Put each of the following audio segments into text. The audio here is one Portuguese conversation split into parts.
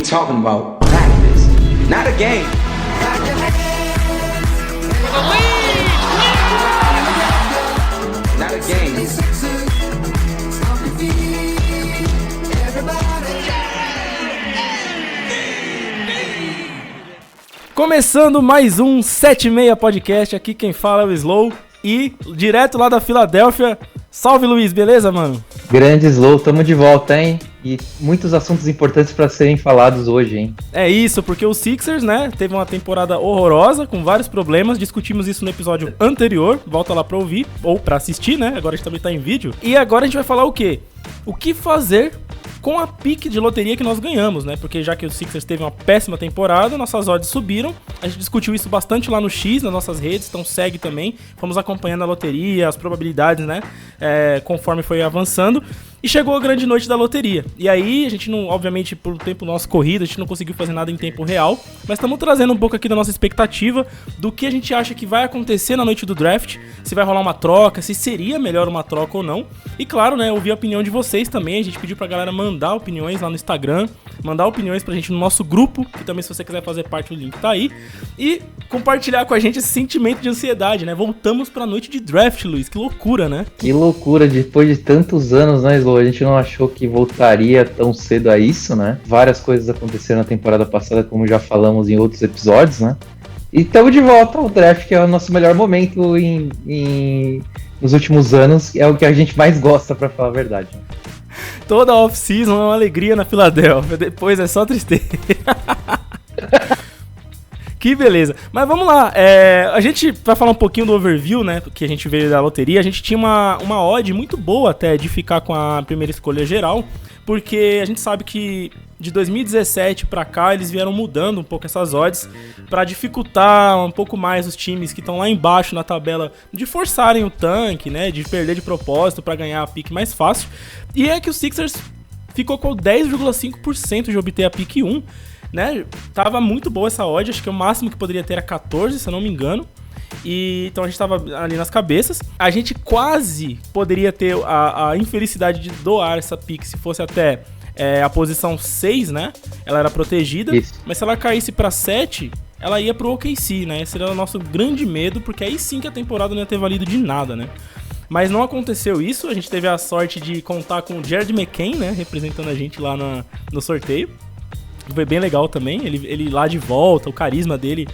talking about practice, not a game. Not a game. Começando mais um 7/6 podcast, aqui quem fala é o Slow e direto lá da Filadélfia. Salve, Luiz, beleza, mano? Grande Slow, tamo de volta, hein? E muitos assuntos importantes pra serem falados hoje, hein? É isso, porque o Sixers, né, teve uma temporada horrorosa, com vários problemas, discutimos isso no episódio anterior, volta lá pra ouvir, ou pra assistir, né, agora a gente também tá em vídeo. E agora a gente vai falar o quê? O que fazer com a pique de loteria que nós ganhamos, né? Porque já que o Sixers teve uma péssima temporada, nossas odds subiram. A gente discutiu isso bastante lá no X, nas nossas redes, então segue também. Fomos acompanhando a loteria, as probabilidades, né? Conforme foi avançando. E chegou a grande noite da loteria. E aí, a gente não, obviamente, por tempo nosso corrido, a gente não conseguiu fazer nada em tempo real. Mas estamos trazendo um pouco aqui da nossa expectativa do que a gente acha que vai acontecer na noite do draft. Se vai rolar uma troca, se seria melhor uma troca ou não. E claro, né, ouvir a opinião de vocês também. A gente pediu pra galera mandar opiniões lá no Instagram. Mandar opiniões pra gente no nosso grupo. Que também, se você quiser fazer parte, o link tá aí. E compartilhar com a gente esse sentimento de ansiedade, né? Voltamos pra noite de draft, Luiz. Que loucura, né? Que loucura, depois de tantos anos, né, Slow? A gente não achou que voltaria tão cedo a isso, né? Várias coisas aconteceram na temporada passada, como já falamos em outros episódios, né? E estamos de volta ao draft, que é o nosso melhor momento nos últimos anos. É o que a gente mais gosta, pra falar a verdade. Toda off-season é uma alegria na Filadélfia, depois é só tristeza. Que beleza. Mas vamos lá, a gente vai falar um pouquinho do overview, né, que a gente veio da loteria. A gente tinha uma odd muito boa até de ficar com a primeira escolha geral, porque a gente sabe que de 2017 pra cá eles vieram mudando um pouco essas odds pra dificultar um pouco mais os times que estão lá embaixo na tabela de forçarem o tanque, né, de perder de propósito pra ganhar a pick mais fácil. E é que o Sixers ficou com 10,5% de obter a pick 1, né? Tava muito boa essa odd, acho que o máximo que poderia ter era 14, se eu não me engano. E então a gente tava ali nas cabeças. A gente quase poderia ter a infelicidade de doar essa pick se fosse até a posição 6, né? Ela era protegida. Isso. Mas se ela caísse pra 7, ela ia pro OKC, né? Esse era o nosso grande medo, porque aí sim que a temporada não ia ter valido de nada, né? Mas não aconteceu isso. A gente teve a sorte de contar com o Jared McCain, né? Representando a gente lá no sorteio. Foi bem legal também, ele lá de volta, o carisma dele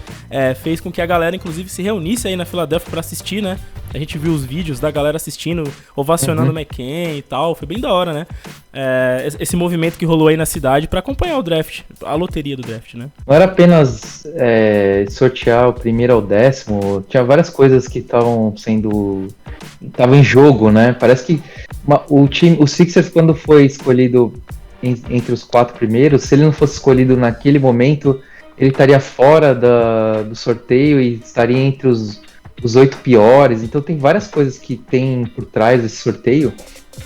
fez com que a galera, inclusive, se reunisse aí na Filadélfia pra assistir, né? A gente viu os vídeos da galera assistindo, ovacionando o McCain e tal, foi bem da hora, né? Esse movimento que rolou aí na cidade pra acompanhar o draft, a loteria do draft, né? Não era apenas sortear o primeiro ao 10º, tinha várias coisas que estavam em jogo, né? Parece que o Sixers, quando foi escolhido entre os 4 primeiros, se ele não fosse escolhido naquele momento, ele estaria fora do sorteio e estaria entre os 8 piores. Então tem várias coisas que tem por trás desse sorteio.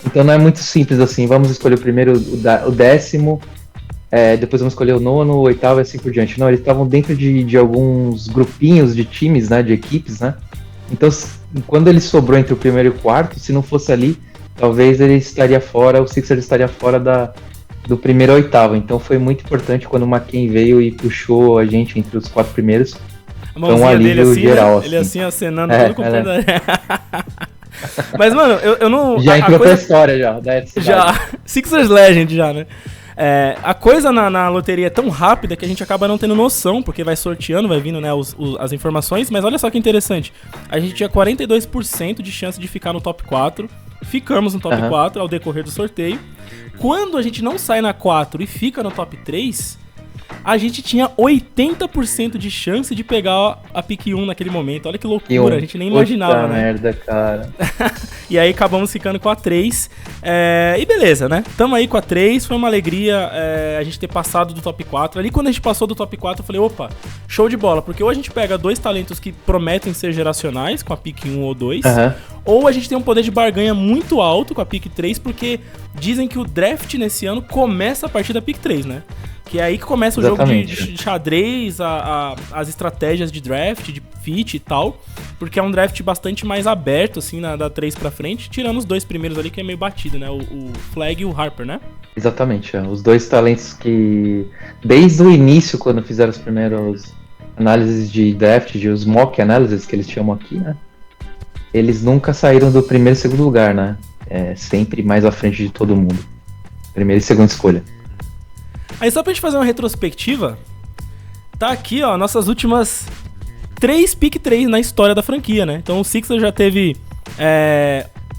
Então não é muito simples assim, vamos escolher o primeiro, o 10º, depois vamos escolher o 9º, o 8º e assim por diante. Não, eles estavam dentro de alguns grupinhos de times, né, de equipes, né? Então quando ele sobrou entre o primeiro e o 4º, se não fosse ali, talvez ele estaria fora, o Sixers estaria fora do primeiro ao 8º, então foi muito importante quando o McCain veio e puxou a gente entre os 4 primeiros. Foi um alívio assim, geral, né? Ele assim acenando todo o computador. Mas, mano, eu não... Já entrou pra história, já. Sixers Legend já, né? A coisa na loteria é tão rápida que a gente acaba não tendo noção, porque vai sorteando, vai vindo, né, as informações, mas olha só que interessante. A gente tinha 42% de chance de ficar no top 4, ficamos no top 4 ao decorrer do sorteio. Quando a gente não sai na 4 e fica no top 3, a gente tinha 80% de chance de pegar a pick 1 naquele momento. Olha que loucura, a gente nem imaginava, né? Merda, cara. E aí acabamos ficando com a 3. E beleza, né? Tamo aí com a 3, foi uma alegria a gente ter passado do top 4. Ali quando a gente passou do top 4, eu falei, opa, show de bola. Porque ou a gente pega 2 talentos que prometem ser geracionais, com a pick 1 ou 2, ou a gente tem um poder de barganha muito alto com a pick 3, porque dizem que o draft nesse ano começa a partir da pick 3, né? Que é aí que começa o jogo de xadrez, as estratégias de draft, de fit e tal. porque é um draft bastante mais aberto, assim, da 3 pra frente, tirando os 2 primeiros ali, que é meio batido, né? O Flag e o Harper, né? Exatamente, os 2 talentos que, desde o início, quando fizeram as primeiras análises de draft, os mock analysis que eles chamam aqui, né? Eles nunca saíram do primeiro e segundo lugar, né? Sempre mais à frente de todo mundo. Primeira e segunda escolha. Aí só pra gente fazer uma retrospectiva, tá aqui, ó, nossas últimas 3 pick 3 na história da franquia, né? Então o Sixers já teve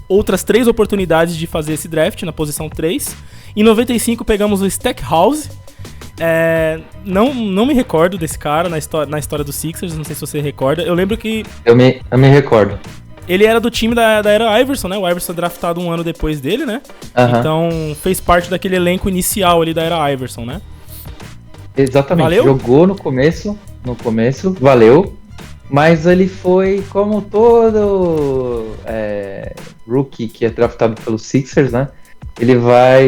outras 3 oportunidades de fazer esse draft na posição 3. Em 95 pegamos o Stackhouse. Não me recordo desse cara na história do Sixers, não sei se você recorda. Eu lembro que... Eu me recordo. Ele era do time da era Iverson, né? O Iverson draftado um ano depois dele, né? Então fez parte daquele elenco inicial ali da era Iverson, né? Exatamente. Valeu? Jogou no começo, valeu. Mas ele foi como todo rookie que é draftado pelo Sixers, né? Ele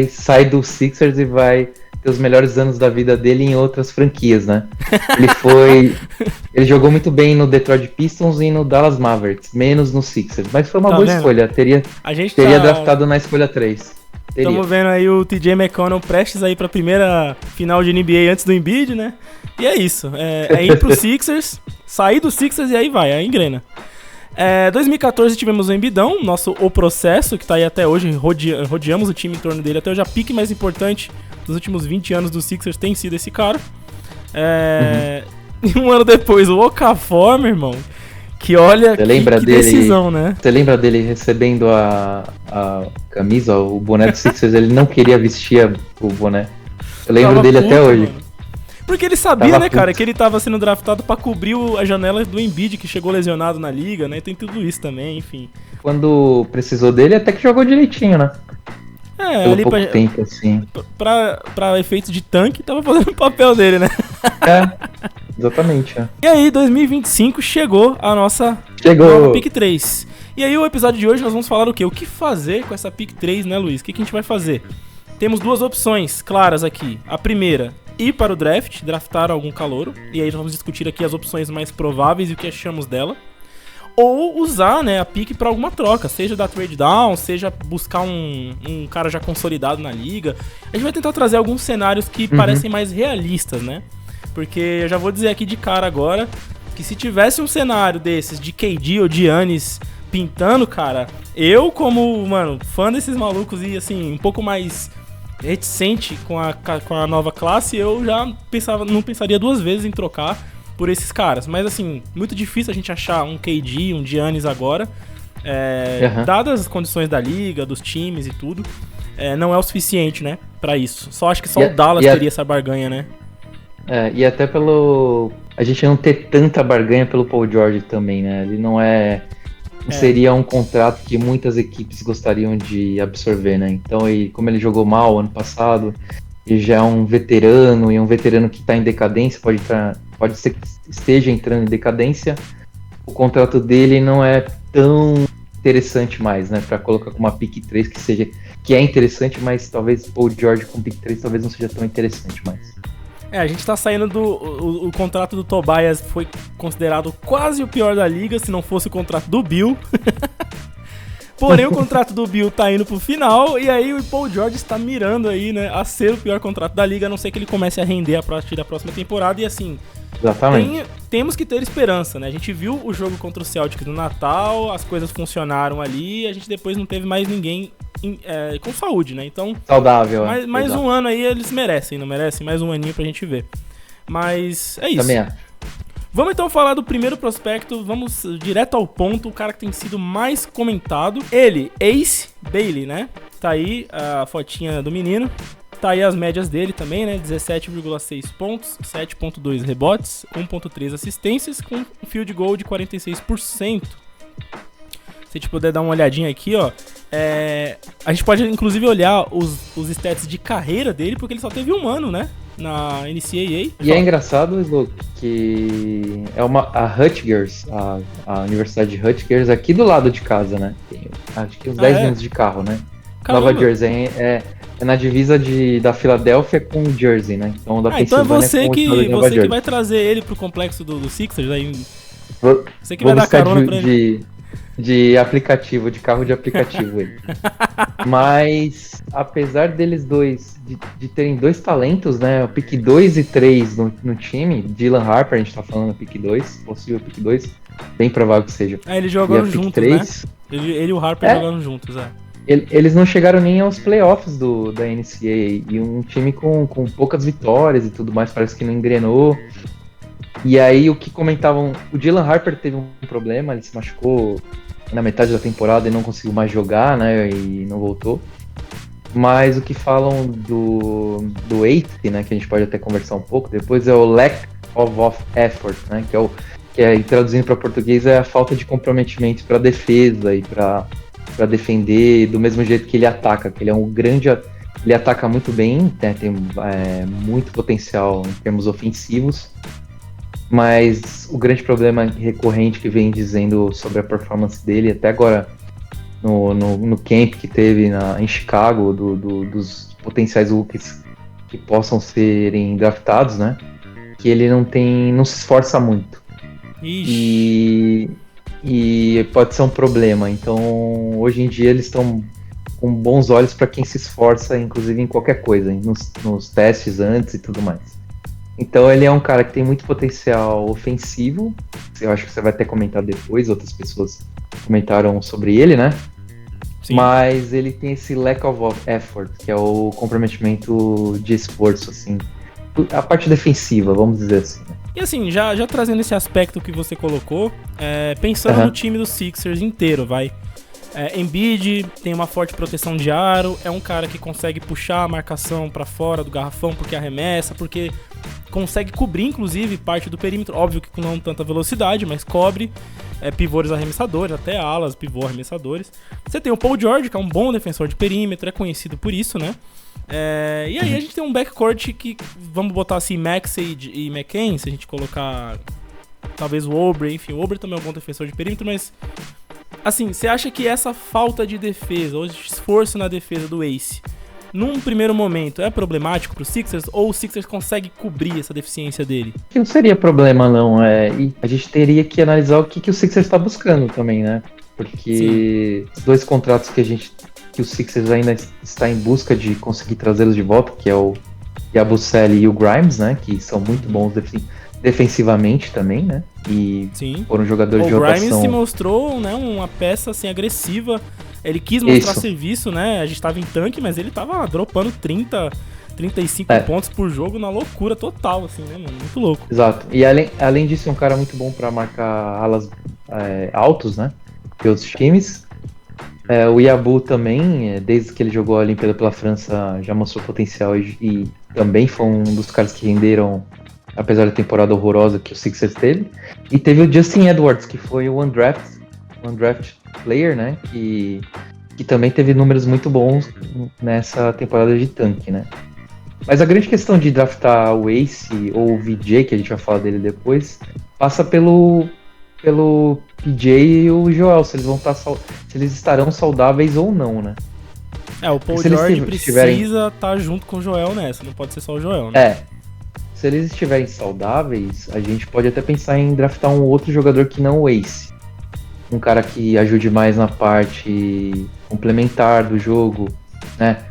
sai do Sixers e vai ter os melhores anos da vida dele em outras franquias, né? Ele jogou muito bem no Detroit Pistons e no Dallas Mavericks, menos no Sixers, mas foi uma boa escolha, teria draftado na escolha 3. Estamos vendo aí o TJ McConnell prestes aí pra primeira final de NBA antes do Embiid, né? E é isso, ir pro Sixers, sair do Sixers e aí vai, engrena. 2014 tivemos o Embidão, o processo, que tá aí até hoje, rodeamos o time em torno dele até hoje. A pique mais importante dos últimos 20 anos do Sixers tem sido esse cara. E um ano depois, o Okafor, meu irmão, que olha que decisão, né? Você lembra dele recebendo a camisa, o boné do Sixers? Ele não queria vestir o boné. Eu lembro dele até hoje. Mano. Porque ele sabia, né, cara, que ele tava sendo draftado pra cobrir a janela do Embiid, que chegou lesionado na liga, né? Tem tudo isso também, enfim. Quando precisou dele, até que jogou direitinho, né? Pelo ali pouco tempo, assim. Pra efeitos de tanque, tava fazendo o papel dele, né? Exatamente. E aí, 2025 chegou a nossa nova Pick 3. E aí, o episódio de hoje nós vamos falar o quê? O que fazer com essa Pick 3, né, Luiz? O que a gente vai fazer? Temos 2 opções claras aqui. A primeira, ir para o draft, draftar algum calouro. E aí nós vamos discutir aqui as opções mais prováveis e o que achamos dela. Ou usar, né, a pick para alguma troca, seja da trade down, seja buscar um cara já consolidado na liga. A gente vai tentar trazer alguns cenários que parecem mais realistas, né? Porque eu já vou dizer aqui de cara agora que se tivesse um cenário desses de KD ou de Giannis pintando, cara, eu como, fã desses malucos e assim, um pouco mais reticente com a nova classe, eu já não pensaria 2 vezes em trocar por esses caras. Mas assim, muito difícil a gente achar um KD, um Giannis agora, dadas as condições da liga, dos times e tudo, não é o suficiente, né, pra isso. Só acho que só o Dallas teria essa barganha, né? E até a gente não ter tanta barganha pelo Paul George também, né? Ele não seria um contrato que muitas equipes gostariam de absorver, né? Então, como ele jogou mal ano passado, e já é um veterano, e um veterano que está em decadência, pode ser que esteja entrando em decadência, o contrato dele não é tão interessante mais, né? Para colocar com uma pick 3 que é interessante, mas talvez Paul George com pick 3 talvez não seja tão interessante mais. A gente tá saindo o contrato do Tobias foi considerado quase o pior da liga, se não fosse o contrato do Bill. Porém, o contrato do Bill tá indo pro final, e aí o Paul George está mirando aí, né, a ser o pior contrato da liga, a não ser que ele comece a render a partir da próxima temporada, e assim... Exatamente. Temos que ter esperança, né? A gente viu o jogo contra o Celtics no Natal, as coisas funcionaram ali, a gente depois não teve mais ninguém com saúde, né? Então, saudável. Mais um ano aí eles merecem, não merecem? Mais um aninho pra gente ver. Mas é isso. Também é. Vamos então falar do primeiro prospecto, vamos direto ao ponto, o cara que tem sido mais comentado. Ele, Ace Bailey, né? Tá aí a fotinha do menino. Tá aí as médias dele também, né? 17,6 pontos, 7,2 rebotes, 1,3 assistências, com um field goal de 46%. Se a gente puder dar uma olhadinha aqui, ó. A gente pode inclusive olhar os stats de carreira dele, porque ele só teve um ano, né? Na NCAA. E é engraçado, Slow, que a Rutgers, a Universidade de Rutgers, aqui do lado de casa, né? Tem, acho que uns 10 minutos de carro, né? Caramba. Nova Jersey é na divisa da Filadélfia com Jersey, né? Então, então é você que vai trazer ele pro complexo do Sixers aí Você que vai dar buscar carona pra ele. de aplicativo, de carro de aplicativo aí. Mas, apesar deles dois, de terem dois talentos, né? O pick 2 e 3 no time, Dylan Harper, a gente tá falando pick 2, possível pick 2, bem provável que seja. Eles E jogaram a pick juntos, 3, né? Ele e o Harper jogaram juntos, é. eles não chegaram nem aos playoffs da NCAA. E um time com poucas vitórias e tudo mais, parece que não engrenou. E aí o que comentavam, o Dylan Harper teve um problema, ele se machucou na metade da temporada e não conseguiu mais jogar, né, e não voltou. Mas o que falam do eighth, né, que a gente pode até conversar um pouco depois, é o lack of effort, né, que é traduzindo para português, é a falta de comprometimento para defesa e para defender do mesmo jeito que ele ataca, que ele é um grande, ele ataca muito bem, né, tem muito potencial em termos ofensivos. Mas o grande problema recorrente que vem dizendo sobre a performance dele, até agora no camp que teve em Chicago, dos potenciais rookies que possam serem draftados, né? Que ele não se esforça muito. Ixi. E pode ser um problema. Então, hoje em dia, eles estão com bons olhos para quem se esforça, inclusive em qualquer coisa, nos testes antes e tudo mais. Então ele é um cara que tem muito potencial ofensivo. Eu acho que você vai até comentar depois, outras pessoas comentaram sobre ele, né? Sim. Mas ele tem esse lack of effort, que é o comprometimento de esforço, assim. A parte defensiva, vamos dizer assim. E assim, já trazendo esse aspecto que você colocou, pensando no time dos Sixers inteiro, vai. Embiid tem uma forte proteção de aro, é um cara que consegue puxar a marcação pra fora do garrafão porque arremessa, porque consegue cobrir inclusive parte do perímetro, óbvio que com não tanta velocidade, mas cobre pivôs arremessadores, até alas, pivô arremessadores. Você tem o Paul George, que é um bom defensor de perímetro, é conhecido por isso, né? E aí a gente tem um backcourt que, vamos botar assim, Maxey e McCain, se a gente colocar talvez o Oubre, enfim, o Oubre também é um bom defensor de perímetro, mas assim, você acha que essa falta de defesa, ou esforço na defesa do Ace, num primeiro momento, é problemático pro Sixers, ou o Sixers consegue cobrir essa deficiência dele? Que não seria problema, não. E a gente teria que analisar o que o Sixers está buscando também, né? Porque os dois contratos que o Sixers ainda está em busca de conseguir trazê-los de volta, que é o Yabusele e o Grimes, né? Que são muito bons defensivamente também, né? E Sim. foram jogadores de rotação. O rotação. Grimes se mostrou, né, uma peça assim, agressiva. Ele quis mostrar serviço, né? A gente tava em tanque, mas ele tava dropando 35 pontos por jogo na loucura total, assim, né, mano? Muito louco. Exato. E além disso, é um cara muito bom pra marcar alas altos, né? De outros times. O Yabu também, desde que ele jogou a Olimpíada pela França, já mostrou potencial e também foi um dos caras que renderam, apesar da temporada horrorosa que o Sixers teve. E teve o Justin Edwards, que foi o undraft player, né? Que também teve números muito bons nessa temporada de tanque, né? Mas a grande questão de draftar o Ace ou o VJ, que a gente vai falar dele depois, passa pelo PJ e o Joel, se eles estarão saudáveis ou não, né? O Paul George precisa estar junto com o Joel nessa, não pode ser só o Joel, né? Se eles estiverem saudáveis, a gente pode até pensar em draftar um outro jogador que não o Ace. Um cara que ajude mais na parte complementar do jogo, né?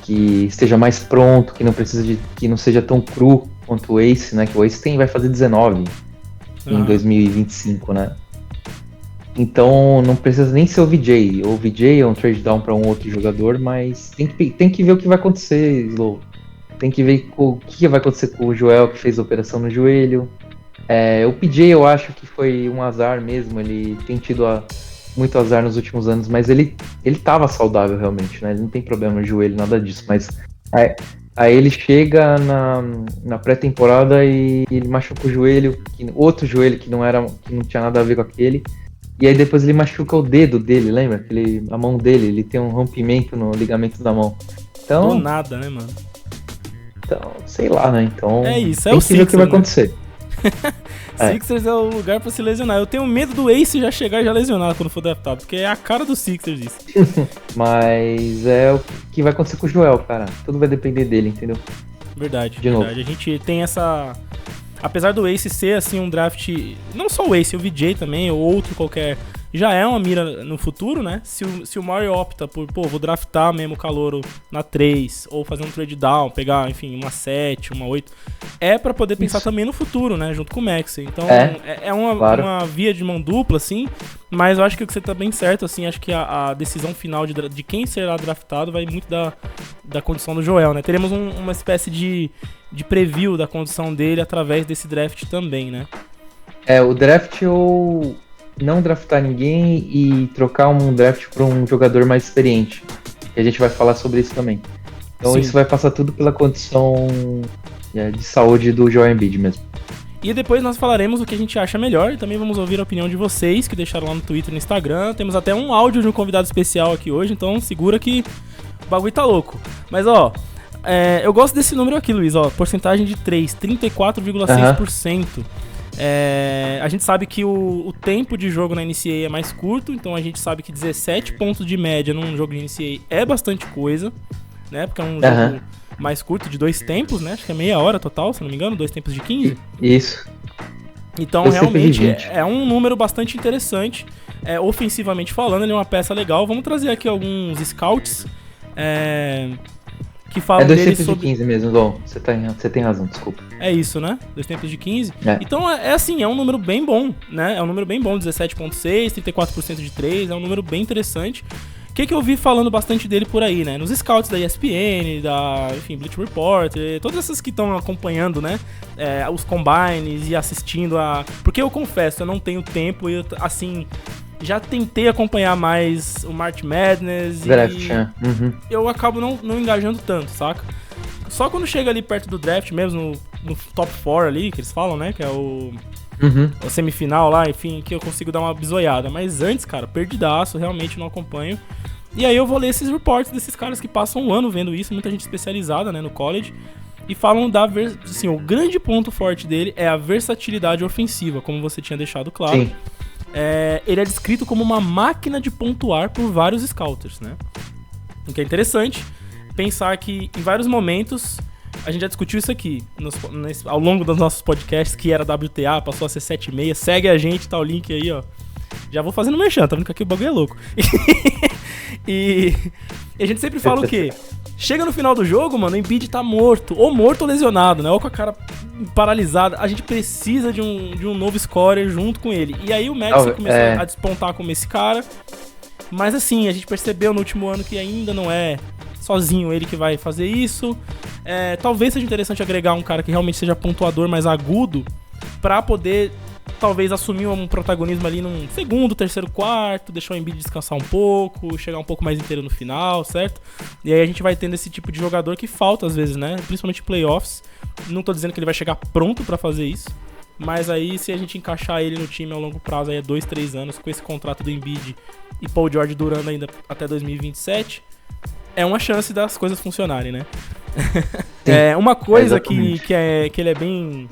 Que esteja mais pronto, que não seja tão cru quanto o Ace, né? Que o Ace vai fazer 19 em 2025, né? Então não precisa nem ser o VJ. O VJ é um trade down para um outro jogador, mas tem que ver o que vai acontecer, Slow. Tem que ver o que vai acontecer com o Joel, que fez a operação no joelho. O PJ eu acho que foi um azar mesmo, ele tem tido muito azar nos últimos anos, mas ele tava saudável realmente, né? Ele não tem problema no joelho, nada disso, mas aí ele chega na pré-temporada e ele machuca o joelho, outro joelho que não tinha nada a ver com aquele, e aí depois ele machuca o dedo dele, lembra? A mão dele, ele tem um rompimento no ligamento da mão. Então, do nada, né, mano? Então, sei lá, né? Então, isso, tem que ver o que vai acontecer. Sixers é o lugar pra se lesionar. Eu tenho medo do Ace já chegar e já lesionar quando for draftado, porque é a cara do Sixers isso. Mas é o que vai acontecer com o Joel, cara. Tudo vai depender dele, entendeu? Verdade. Novo. A gente tem essa apesar do Ace ser, assim, um draft... Não só o Ace, o VJ também, ou outro qualquer... Já é uma mira no futuro, né? Se o Mario opta por, vou draftar mesmo o Calouro na 3, ou fazer um trade down, pegar, enfim, uma 7, uma 8, é pra poder pensar também no futuro, né? Junto com o Maxey. Então, é uma via de mão dupla, assim, mas eu acho que você tá bem certo, assim, acho que a decisão final de quem será draftado vai muito da condição do Joel, né? Teremos uma espécie de preview da condição dele através desse draft também, né? O draft ou não draftar ninguém e trocar um draft para um jogador mais experiente. E a gente vai falar sobre isso também. Então Sim. Isso vai passar tudo pela condição de saúde do Joel Embiid mesmo. E depois nós falaremos o que a gente acha melhor e também vamos ouvir a opinião de vocês que deixaram lá no Twitter e no Instagram. Temos até um áudio de um convidado especial aqui hoje, então segura que o bagulho tá louco. Mas eu gosto desse número aqui, Luiz, porcentagem de 3, 34,6%. A gente sabe que o tempo de jogo na NCAA é mais curto, então a gente sabe que 17 pontos de média num jogo de NCAA é bastante coisa, né? Porque é um jogo mais curto, de 2 tempos, né? Acho que é meia hora total, se não me engano, 2 tempos de 15. Isso. Então, realmente, é um número bastante interessante. Ofensivamente falando, ele é uma peça legal. Vamos trazer aqui alguns scouts que falam dele tempos sobre... de 15 mesmo, Dom. Você tem razão, desculpa. É isso, né? 2 tempos de 15. Então, assim, é um número bem bom, né? É um número bem bom, 17,6, 34% de 3, é um número bem interessante. O que eu vi falando bastante dele por aí, né? Nos scouts da ESPN, enfim, Bleacher Report, todas essas que estão acompanhando, né? Os combines e assistindo Porque eu confesso, eu não tenho tempo e, assim, já tentei acompanhar mais o March Madness Draft, eu acabo não engajando tanto, saca? Só quando chega ali perto do draft mesmo, no top 4 ali, que eles falam, né? Que é o semifinal lá, enfim, que eu consigo dar uma bisoiada. Mas antes, cara, perdidaço, realmente não acompanho. E aí eu vou ler esses reports desses caras que passam um ano vendo isso, muita gente especializada, né, no college, e falam assim, o grande ponto forte dele é a versatilidade ofensiva, como você tinha deixado claro. Sim. Ele é descrito como uma máquina de pontuar por vários scouters, né? O que é interessante pensar que em vários momentos a gente já discutiu isso aqui ao longo dos nossos podcasts, que era WTA, passou a ser 7,6. Segue a gente, tá o link aí, ó. Já vou fazendo merchan, tá vendo que aqui o bagulho é louco. E a gente sempre fala o quê? Chega no final do jogo, mano, o Embiid tá morto ou lesionado, né? Ou com a cara paralisada. A gente precisa de um novo scorer junto com ele. E aí o Maxey começou a despontar como esse cara. Mas assim, a gente percebeu no último ano que ainda não é sozinho ele que vai fazer isso. Talvez seja interessante agregar um cara que realmente seja pontuador mais agudo pra poder talvez assumir um protagonismo ali num segundo, terceiro, quarto, deixar o Embiid descansar um pouco, chegar um pouco mais inteiro no final, certo? E aí a gente vai tendo esse tipo de jogador que falta às vezes, né? Principalmente em playoffs. Não tô dizendo que ele vai chegar pronto pra fazer isso, mas aí se a gente encaixar ele no time a longo prazo, aí 2, 3 anos, com esse contrato do Embiid e Paul George durando ainda até 2027, é uma chance das coisas funcionarem, né? Uma coisa que ele é bem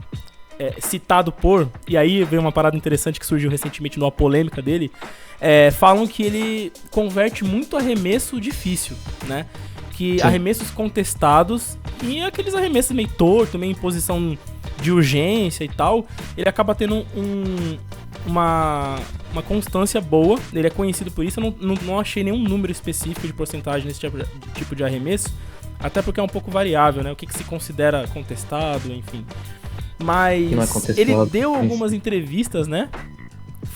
citado por, e aí veio uma parada interessante que surgiu recentemente numa polêmica dele, falam que ele converte muito arremesso difícil, né? Que arremessos contestados e aqueles arremessos meio torto, meio em posição de urgência e tal, ele acaba tendo uma constância boa. Ele é conhecido por isso. Eu não achei nenhum número específico de porcentagem nesse tipo de arremesso, até porque é um pouco variável, né? O que se considera contestado, enfim. Mas ele deu algumas entrevistas, né?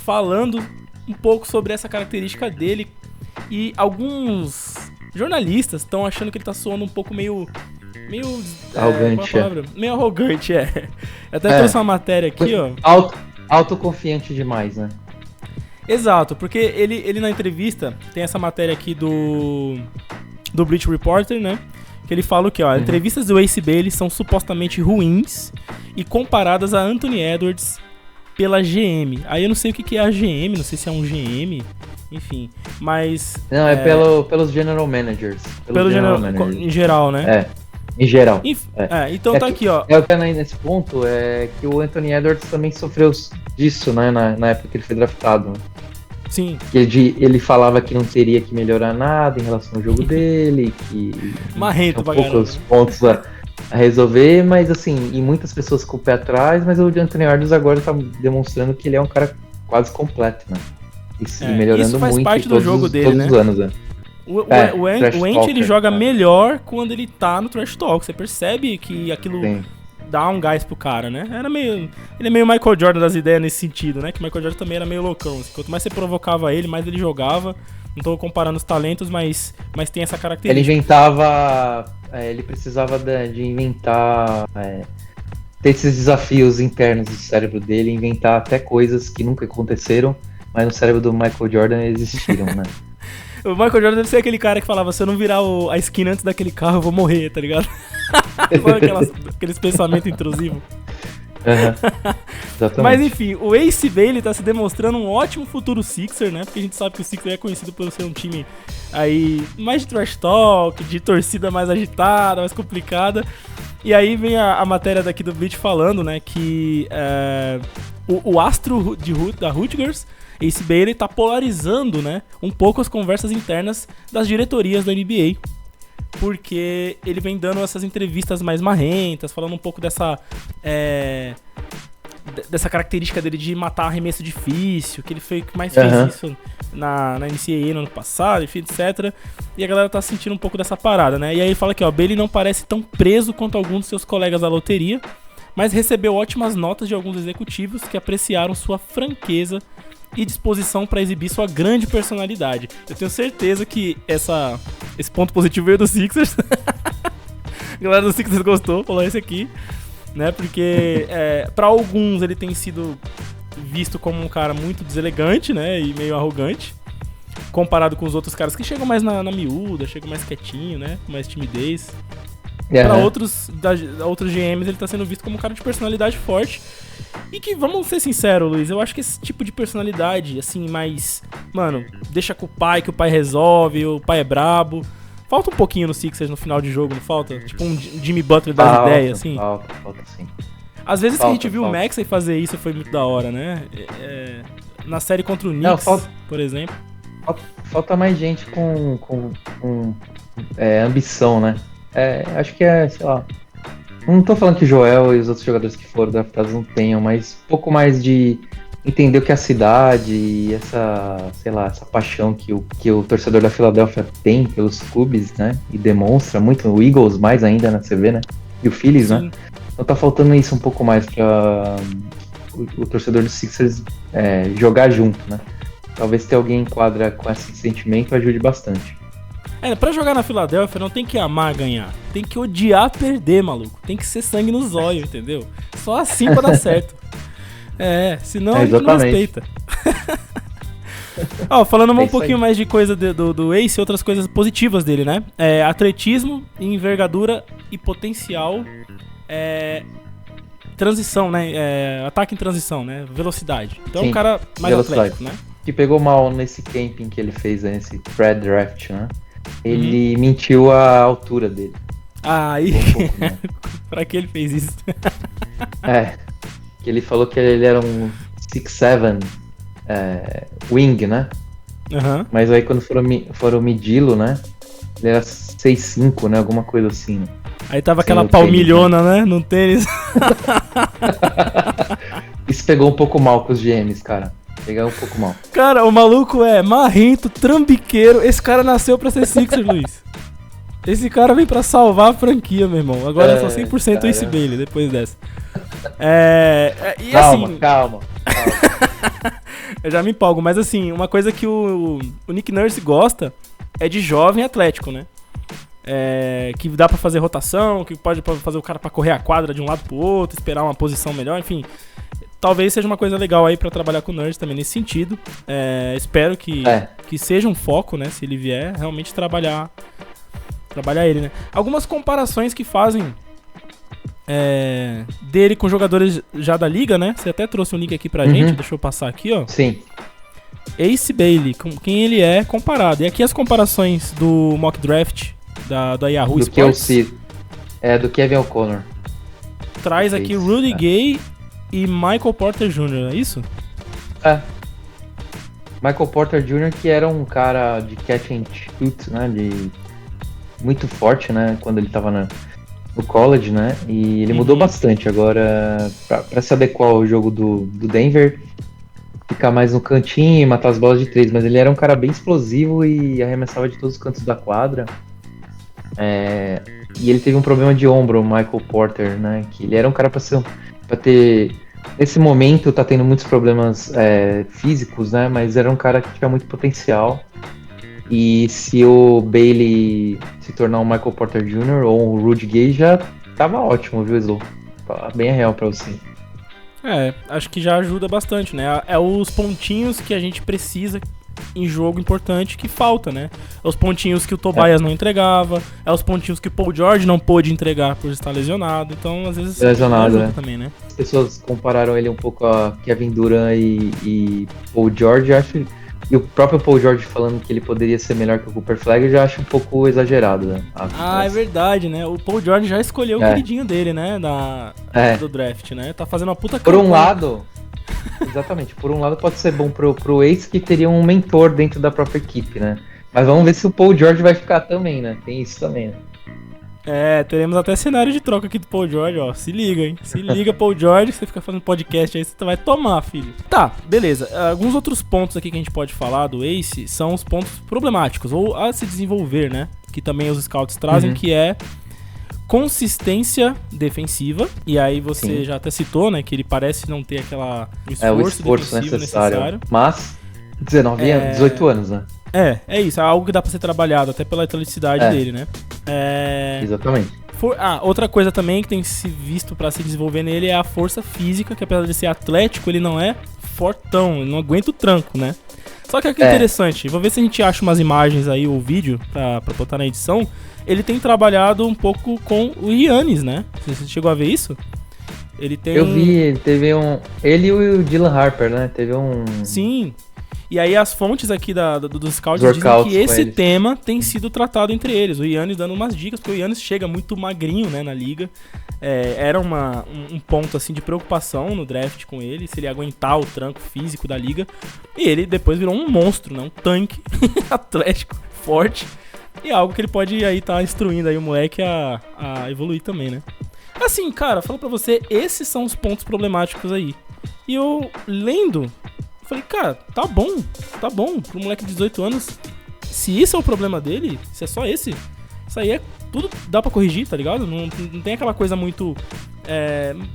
Falando um pouco sobre essa característica dele. E alguns jornalistas estão achando que ele tá soando um pouco meio arrogante. Meio arrogante, Até trouxe uma matéria aqui, ó. Autoconfiante demais, né? Exato, porque ele na entrevista tem essa matéria aqui do Bleacher Reporter, né? Que ele fala o quê, ó? Entrevistas do Ace Bailey são supostamente ruins e comparadas a Anthony Edwards pela GM. Aí eu não sei o que é a GM, não sei se é um GM, enfim, mas... Não, pelos General Managers. Em geral, né? Em geral. Então tá aqui, ó. Nesse ponto é que o Anthony Edwards também sofreu disso, né? Na época que ele foi draftado. Sim. Que ele falava que não teria que melhorar nada em relação ao jogo dele, que marrento pra poucos pontos a resolver, mas assim, e muitas pessoas com o pé atrás, mas o Anthony Edwards agora tá demonstrando que ele é um cara quase completo, né? E melhorando isso faz muito parte do todos jogo os, dele, todos né? os anos, né? Trash O Ent, ele talker, joga né? melhor quando ele tá no Trash Talk. Você percebe que aquilo Sim. dá um gás pro cara, né? Ele é meio Michael Jordan das ideias nesse sentido, né? Que o Michael Jordan também era meio loucão. Assim. Quanto mais você provocava ele, mais ele jogava. Não tô comparando os talentos, mas tem essa Ele característica. inventava. Ele precisava de inventar. Ter esses desafios internos do cérebro dele, inventar até coisas que nunca aconteceram, mas no cérebro do Michael Jordan existiram, né? O Michael Jordan deve ser aquele cara que falava, se eu não virar a esquina antes daquele carro, eu vou morrer, tá ligado? Aqueles pensamentos intrusivos. Exatamente. Mas enfim, o Ace Bailey tá se demonstrando um ótimo futuro Sixer, né? Porque a gente sabe que o Sixer é conhecido por ser um time aí mais de trash talk, de torcida mais agitada, mais complicada. E aí vem a matéria daqui do Bleach falando, né, que o astro da Rutgers, Ace Bailey, tá polarizando, né, um pouco as conversas internas das diretorias da NBA. Porque ele vem dando essas entrevistas mais marrentas, falando um pouco dessa característica dele de matar arremesso difícil, que ele foi o que mais fez isso na NCAA no ano passado, enfim, etc. E a galera tá sentindo um pouco dessa parada, né? E aí ele fala que, ó, Bailey não parece tão preso quanto alguns dos seus colegas da loteria, mas recebeu ótimas notas de alguns executivos que apreciaram sua franqueza e disposição para exibir sua grande personalidade. Eu tenho certeza que esse ponto positivo veio do Sixers. A galera do Sixers gostou, falou esse aqui, né? Porque para alguns ele tem sido visto como um cara muito deselegante, né? E meio arrogante, comparado com os outros caras que chegam mais na miúda, chegam mais quietinho, né? Com mais timidez. Para outros GMs ele tá sendo visto como um cara de personalidade forte. E que, vamos ser sinceros, Luiz, eu acho que esse tipo de personalidade, assim, mais... Mano, deixa com o pai, que o pai resolve, o pai é brabo. Falta um pouquinho no Sixers no final de jogo, não falta? Tipo um Jimmy Butler das ideias, assim. Falta sim. Às vezes que a gente viu o Maxey fazer isso foi muito da hora, né? Na série contra o Knicks, por exemplo. Falta mais gente com ambição, né? Acho que sei lá... Não tô falando que o Joel e os outros jogadores que foram draftados não tenham, mas um pouco mais de entender o que é a cidade e essa paixão que o torcedor da Filadélfia tem pelos clubes, né? E demonstra muito, o Eagles mais ainda, né? Você vê, né? E o Phillies, né? Então tá faltando isso um pouco mais pra o torcedor do Sixers jogar junto, né? Talvez ter alguém em quadra com esse sentimento ajude bastante. Pra jogar na Filadélfia não tem que amar ganhar, tem que odiar perder, maluco. Tem que ser sangue nos olhos, entendeu? Só assim pra dar certo. Senão a gente não respeita. Falando um pouquinho mais de coisa do Ace, outras coisas positivas dele, né? Atletismo, envergadura e potencial. Transição, né? Ataque em transição, né? Velocidade. Então é um cara mais atlético, né? Que pegou mal nesse camping que ele fez, nesse pré-draft, né? Ele mentiu a altura dele. Aí, né? Pra que ele fez isso? Que ele falou que ele era um 6'7", wing, né? Mas aí quando foram medi-lo, né? Ele era 6'5", né? Alguma coisa assim. Né? Aí tava aquela palmilhona, né? No tênis. Isso pegou um pouco mal com os GMs, cara. Pegar um pouco mal. Cara, o maluco é marrento, trambiqueiro. Esse cara nasceu pra ser Sixer, Luiz. Esse cara vem pra salvar a franquia, meu irmão. Agora eu sou 100% Ace Bailey, depois dessa. Calma. Eu já me empolgo, mas assim, uma coisa que o Nick Nurse gosta é de jovem atlético, né? Que dá pra fazer rotação, que pode fazer o cara pra correr a quadra de um lado pro outro, esperar uma posição melhor, enfim... Talvez seja uma coisa legal aí pra trabalhar com o Nurse também nesse sentido. Espero que seja um foco, né? Se ele vier, realmente trabalhar ele, né? Algumas comparações que fazem dele com jogadores já da liga, né? Você até trouxe um link aqui pra gente, deixa eu passar aqui, ó. Sim. Ace Bailey, com quem ele é comparado. E aqui as comparações do mock draft da Yahoo Sports. Do Kevin O'Connor. Traz aqui Rudy Gay e Michael Porter Jr., é isso? Michael Porter Jr., que era um cara de catch and shoot, né? Muito forte, né? Quando ele tava no college, né? E ele mudou bastante. Agora, pra se adequar ao jogo do Denver, ficar mais no cantinho e matar as bolas de 3. Mas ele era um cara bem explosivo e arremessava de todos os cantos da quadra. E ele teve um problema de ombro, o Michael Porter, né? Que ele era um cara pra ter... Nesse momento tá tendo muitos problemas físicos, né? Mas era um cara que tinha muito potencial. E se o Bailey se tornar um Michael Porter Jr. ou um Rudy Gay, já tava ótimo, viu, Slow? Falar bem real pra você. Acho que já ajuda bastante, né? É os pontinhos que a gente precisa em jogo importante que falta, né? É os pontinhos que o Tobias não entregava, é os pontinhos que o Paul George não pôde entregar por estar lesionado, então às vezes lesionado, né? Também, né? As pessoas compararam ele um pouco a Kevin Durant e Paul George, acho, e o próprio Paul George falando que ele poderia ser melhor que o Cooper Flag, eu já acho um pouco exagerado, né? É verdade, né? O Paul George já escolheu o queridinho dele, né? Do draft, né? Tá fazendo uma puta campanha. Por um lado... Exatamente, por um lado pode ser bom pro Ace, que teria um mentor dentro da própria equipe, né? Mas vamos ver se o Paul George vai ficar também, né? Tem isso também, né? Teremos até cenário de troca aqui do Paul George, ó. Se liga, hein? Se liga, Paul George, você fica fazendo podcast aí, você vai tomar, filho. Tá, beleza. Alguns outros pontos aqui que a gente pode falar do Ace são os pontos problemáticos, ou a se desenvolver, né? Que também os scouts trazem, que é consistência defensiva, e aí você já até citou, né, que ele parece não ter o esforço necessário. Mas 18 anos, né? É isso, é algo que dá pra ser trabalhado até pela atleticidade dele, né? Exatamente. Outra coisa também que tem se visto pra se desenvolver nele é a força física, que apesar de ser atlético, ele não é fortão, ele não aguenta o tranco, né? Só que é interessante, vou ver se a gente acha umas imagens aí, ou vídeo, pra botar na edição. Ele tem trabalhado um pouco com o Giannis, né? Você chegou a ver isso? Eu vi, ele teve ele e o Dylan Harper, né? Teve um... Sim. E aí as fontes aqui do Scout dizem que esse tema tem sido tratado entre eles. O Giannis dando umas dicas, porque o Giannis chega muito magrinho, né, na liga. Era um ponto, assim, de preocupação no draft com ele, se ele aguentar o tranco físico da liga. E ele depois virou um monstro, né? Um tanque atlético, forte. E é algo que ele pode aí tá instruindo aí o moleque a evoluir também, né? Assim, cara, falo pra você, esses são os pontos problemáticos aí. E eu, lendo, falei, cara, tá bom. Pro moleque de 18 anos, se isso é o problema dele, se é só esse, isso aí tudo dá pra corrigir, tá ligado? Não tem aquela coisa muito,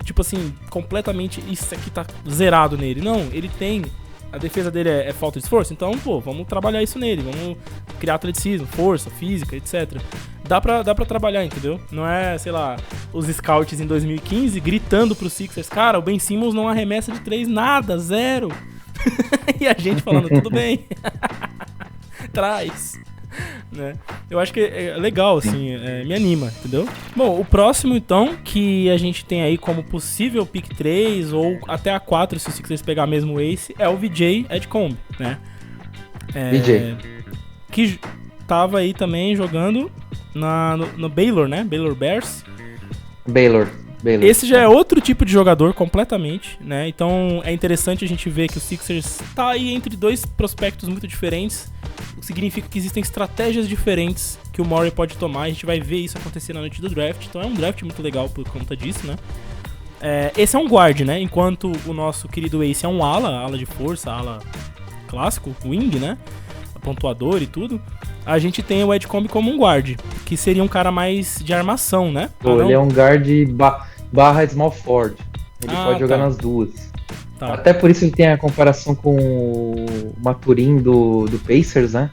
tipo assim, completamente, isso aqui tá zerado nele. Não, ele tem... A defesa dele é falta de esforço, então, vamos trabalhar isso nele, vamos criar atleticismo, força, física, etc. Dá pra trabalhar, entendeu? Não é, sei lá, os scouts em 2015 gritando pros Sixers, cara, o Ben Simmons não arremessa de 3 nada, 0. E a gente falando, tudo bem, traz. Né? Eu acho que é legal, assim, me anima, entendeu? Bom, o próximo, então, que a gente tem aí como possível pick 3 ou até a 4, se o Sixers pegar mesmo o Ace, é o VJ Edgecombe, né? VJ. Que tava aí também jogando no Baylor, né? Baylor Bears. Baylor. Esse já é outro tipo de jogador completamente, né? Então é interessante a gente ver que o Sixers tá aí entre dois prospectos muito diferentes, o que significa que existem estratégias diferentes que o Morey pode tomar. A gente vai ver isso acontecer na noite do draft, então é um draft muito legal por conta disso, né? Esse é um guard, né? Enquanto o nosso querido Ace é um ala de força, ala clássico, wing, né? Pontuador e tudo. A gente tem o Edgecombe como um guard, que seria um cara mais de armação, né? Ele é um guard barra small forward. Ele pode jogar nas duas. Tá. Até por isso ele tem a comparação com o Maturin do Pacers, né?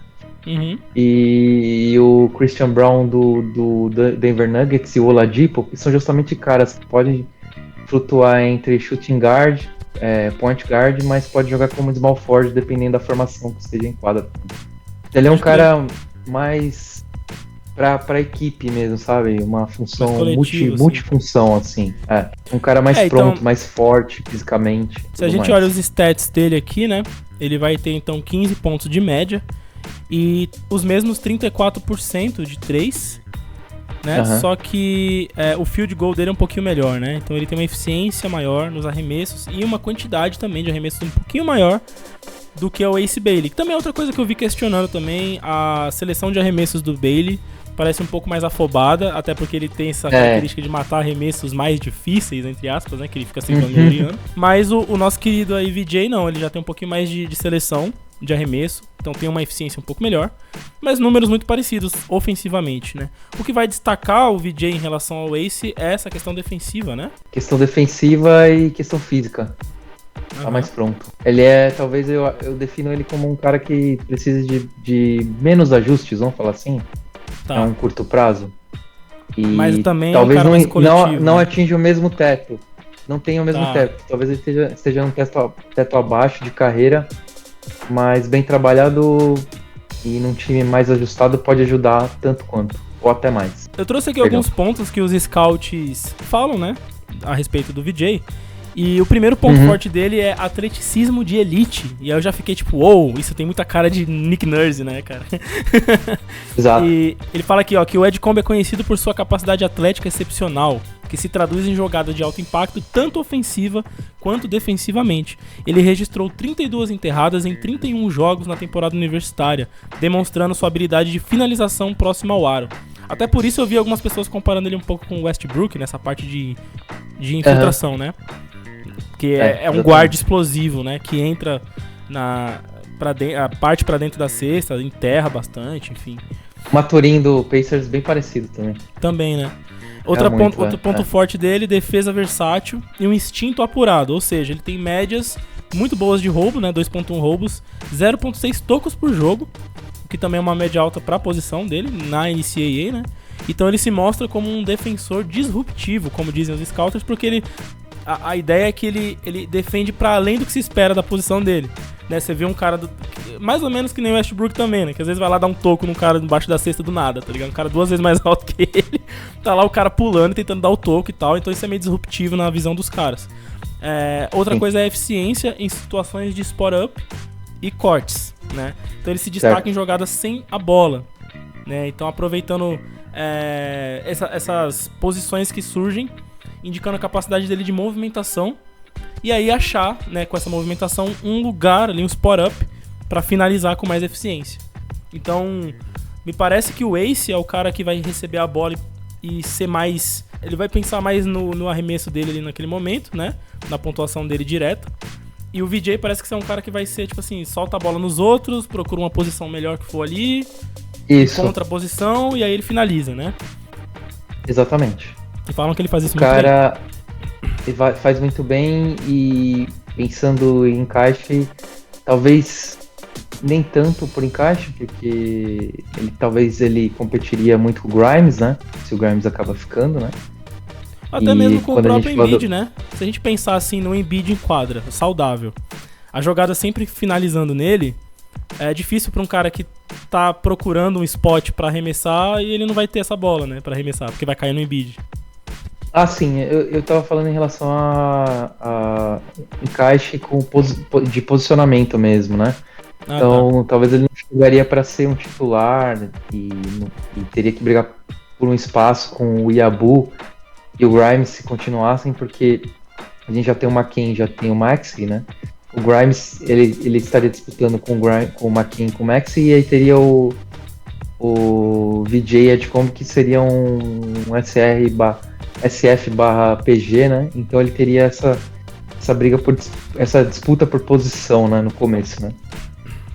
Uhum. E o Christian Brown do Denver Nuggets e o Oladipo, que são justamente caras que podem flutuar entre shooting guard, point guard, mas pode jogar como small forward dependendo da formação que esteja em quadra. Ele é um cara mais pra equipe mesmo, sabe? Uma função multifunção, assim. Um cara mais pronto, então, mais forte fisicamente. Se a gente olha os stats dele aqui, né? Ele vai ter então 15 pontos de média e os mesmos 34% de 3, né? Uhum. Só que o field goal dele é um pouquinho melhor, né? Então ele tem uma eficiência maior nos arremessos e uma quantidade também de arremessos um pouquinho maior do que o Ace Bailey. Que também é outra coisa que eu vi questionando também, a seleção de arremessos do Bailey, parece um pouco mais afobada, até porque ele tem essa característica de matar arremessos mais difíceis, entre aspas, né? Que ele fica sempre vangloriando. Mas o nosso querido aí VJ, não, ele já tem um pouquinho mais de seleção, de arremesso, então tem uma eficiência um pouco melhor, mas números muito parecidos ofensivamente, né? O que vai destacar o VJ em relação ao Ace é essa questão defensiva, né? Questão defensiva e questão física. Tá mais pronto. Ele é, talvez eu defino ele como um cara que precisa de menos ajustes, vamos falar assim, a um curto prazo. E mas também talvez é um cara mais coletivo, não né? atinja o mesmo teto. Não tem o mesmo teto. Talvez ele esteja num teto abaixo de carreira, mas bem trabalhado e num time mais ajustado pode ajudar tanto quanto, ou até mais. Eu trouxe aqui alguns pontos que os scouts falam, né, a respeito do VJ. E o primeiro ponto forte dele é atleticismo de elite. E aí eu já fiquei tipo, uou, isso tem muita cara de Nick Nurse, né, cara? Exato. E ele fala aqui, ó, que o Edcombe é conhecido por sua capacidade atlética excepcional, que se traduz em jogada de alto impacto, tanto ofensiva quanto defensivamente. Ele registrou 32 enterradas em 31 jogos na temporada universitária, demonstrando sua habilidade de finalização próxima ao aro. Até por isso eu vi algumas pessoas comparando ele um pouco com o Westbrook, nessa parte de infiltração, né? Porque é um guarda explosivo, né? Que entra a parte pra dentro da cesta, enterra bastante, enfim. O Maturin do Pacers bem parecido também. Também, né? Outro ponto forte dele, defesa versátil e um instinto apurado. Ou seja, ele tem médias muito boas de roubo, né? 2.1 roubos, 0.6 tocos por jogo, que também é uma média alta pra posição dele na NCAA, né? Então ele se mostra como um defensor disruptivo, como dizem os scouters, porque ele... A ideia é que ele defende pra além do que se espera da posição dele, né? Você vê um cara mais ou menos que nem o Westbrook também, né? Que às vezes vai lá dar um toco num cara embaixo da cesta do nada, tá ligado? Um cara 2 vezes mais alto que ele, tá lá o cara pulando e tentando dar o toco e tal, então isso é meio disruptivo na visão dos caras. Outra coisa é a eficiência em situações de spot-up e cortes, né? Então ele se destaca em jogadas sem a bola, né? Então aproveitando essas posições que surgem, indicando a capacidade dele de movimentação, e aí achar, né, com essa movimentação, um lugar ali, um spot-up, para finalizar com mais eficiência. Então, me parece que o Ace é o cara que vai receber a bola e ser mais... Ele vai pensar mais no arremesso dele ali naquele momento, né, na pontuação dele direta. E o VJ parece que é um cara que vai ser, tipo assim, solta a bola nos outros, procura uma posição melhor que for ali, contra a posição, e aí ele finaliza, né? Exatamente. E falam que ele faz isso muito bem. O cara faz muito bem e pensando em encaixe, talvez nem tanto por encaixe, porque talvez ele competiria muito com o Grimes, né? Se o Grimes acaba ficando, né? Até mesmo com o próprio Embiid, né? Se a gente pensar assim no Embiid em quadra, saudável, a jogada sempre finalizando nele, é difícil para um cara que tá procurando um spot para arremessar e ele não vai ter essa bola, né? Para arremessar, porque vai cair no Embiid. Ah, sim, eu tava falando em relação a encaixe de posicionamento mesmo, né? Então, talvez ele não chegaria para ser um titular e teria que brigar por um espaço com o Yabu e o Grimes se continuassem, porque a gente já tem o McKinn, já tem o Maxey, né? O Grimes, ele estaria disputando com o McKinn, com o Maxey, e aí teria o VJ Edcombe, que seria um SF/PG, né? Então ele teria essa briga essa disputa por posição, né, no começo, né?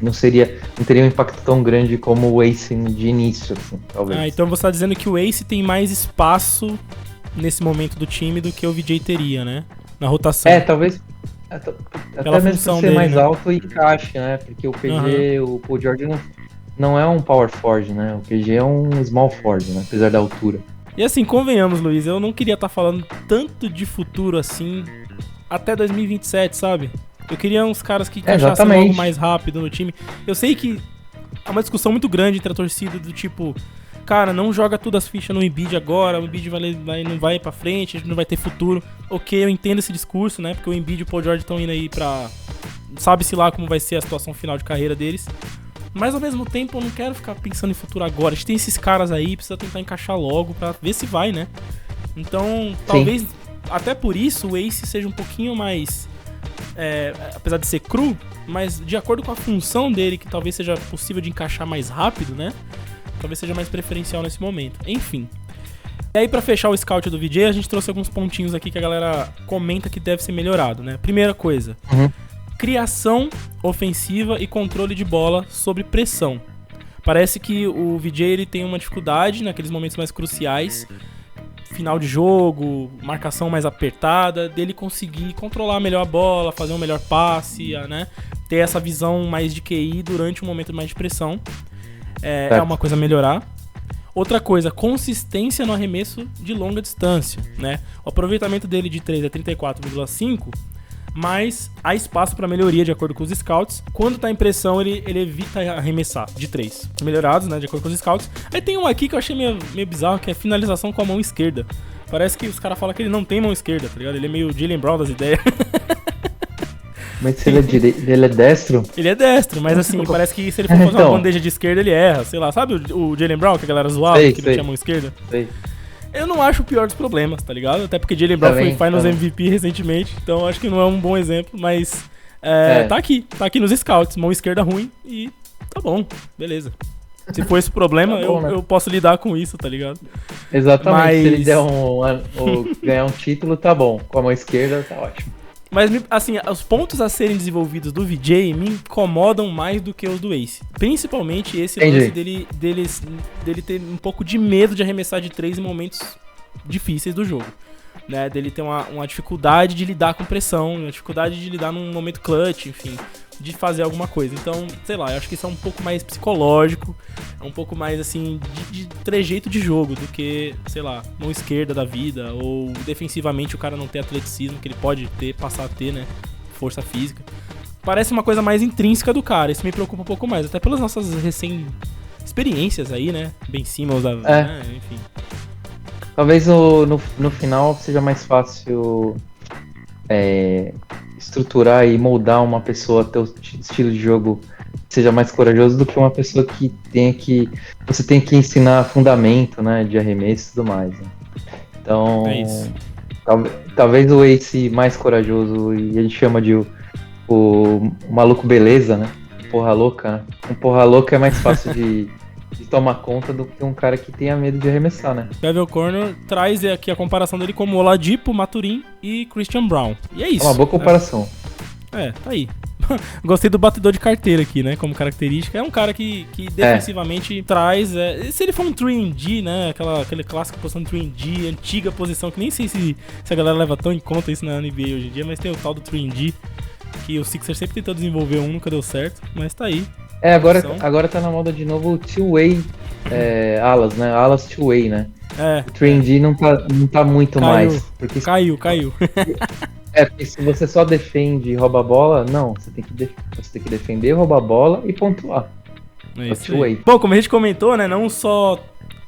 Não teria um impacto tão grande como o Ace de início, assim, talvez. Então você tá dizendo que o Ace tem mais espaço nesse momento do time do que o VJ teria, né? Na rotação. Talvez até mesmo por ser dele, mais né? alto e encaixe, né? Porque o PG, o Paul George não é um power forward, né? O PG é um small forward, né? Apesar da altura. E assim, convenhamos, Luiz, eu não queria estar falando tanto de futuro assim até 2027, sabe? Eu queria uns caras que encaixassem logo mais rápido no time. Eu sei que há uma discussão muito grande entre a torcida do tipo, cara, não joga todas as fichas no Embiid agora, o Embiid não vai pra frente, a gente não vai ter futuro. Ok, eu entendo esse discurso, né? Porque o Embiid e o Paul George estão indo aí pra... Sabe-se lá como vai ser a situação final de carreira deles. Mas ao mesmo tempo eu não quero ficar pensando em futuro agora. A gente tem esses caras aí, precisa tentar encaixar logo pra ver se vai, né? Então, talvez, até por isso, o Ace seja um pouquinho mais... apesar de ser cru, mas de acordo com a função dele, que talvez seja possível de encaixar mais rápido, né? talvez seja mais preferencial nesse momento. Enfim. E aí, pra fechar o scout do VJ, a gente trouxe alguns pontinhos aqui que a galera comenta que deve ser melhorado, né? Primeira coisa, criação ofensiva e controle de bola sob pressão. Parece que o VJ ele tem uma dificuldade naqueles momentos mais cruciais, final de jogo, marcação mais apertada, dele conseguir controlar melhor a bola, fazer um melhor passe, né? Ter essa visão mais de QI durante um momento mais de pressão. É uma coisa a melhorar. Outra coisa, consistência no arremesso de longa distância, né? O aproveitamento dele de 3 é 34,5, mas há espaço para melhoria de acordo com os scouts. Quando tá em pressão, ele evita arremessar de 3. Melhorados, né, de acordo com os scouts. Aí tem um aqui que eu achei meio bizarro, que é finalização com a mão esquerda. Parece que os caras falam que ele não tem mão esquerda, tá ligado? Ele é meio Jaylen Brown das ideias. Mas se ele é destro? Ele é destro, mas assim, parece que se ele for fazer uma bandeja de esquerda, ele erra, sei lá. Sabe o Jaylen Brown, que a galera zoava, que não tinha mão esquerda? Sei. Eu não acho o pior dos problemas, tá ligado? Até porque Jaylen Brown foi Finals MVP recentemente, então acho que não é um bom exemplo, mas tá aqui nos scouts, mão esquerda ruim e tá bom, beleza. Se for esse o problema, tá bom, né? eu posso lidar com isso, tá ligado? Exatamente, se ele der ganhar um título, tá bom. Com a mão esquerda, tá ótimo. Mas, assim, os pontos a serem desenvolvidos do VJ me incomodam mais do que os do Ace. Principalmente esse lance dele ter um pouco de medo de arremessar de 3 em momentos difíceis do jogo. Né? Dele ter uma dificuldade de lidar com pressão, uma dificuldade de lidar num momento clutch, enfim, de fazer alguma coisa. Então, sei lá, eu acho que isso é um pouco mais psicológico, é um pouco mais, assim, de trejeito de jogo do que, sei lá, mão esquerda da vida, ou defensivamente o cara não ter atleticismo, que ele pode passar a ter, né, força física. Parece uma coisa mais intrínseca do cara, isso me preocupa um pouco mais, até pelas nossas experiências aí, né, Ben Simmons, né, enfim. Talvez no final seja mais fácil estruturar e moldar uma pessoa a ter o estilo de jogo que seja mais corajoso do que uma pessoa que você tem que ensinar fundamento, né, de arremesso e tudo mais, né? Então, talvez o Ace mais corajoso, e a gente chama de o maluco beleza, né, porra louca, né? Um porra louca é mais fácil de tomar conta do que um cara que tenha medo de arremessar, né? Bevel Corner traz aqui a comparação dele como Oladipo, Maturin e Christian Brown. E é isso. É uma boa comparação. Tá aí. Gostei do batedor de carteira aqui, né? Como característica. É um cara que defensivamente traz... se ele for um 3D, né? Aquele clássico posição 3D, antiga posição, que nem sei se a galera leva tão em conta isso na NBA hoje em dia, mas tem o tal do 3D, que o Sixers sempre tentou desenvolver nunca deu certo, mas tá aí. Agora tá na moda de novo o two-way alas, né? Alas two-way, né? O 3D não tá muito mais. Porque caiu. Porque se você só defende e rouba a bola, não. Você tem que defender, roubar a bola e pontuar. É isso aí. Bom, como a gente comentou, né? Não só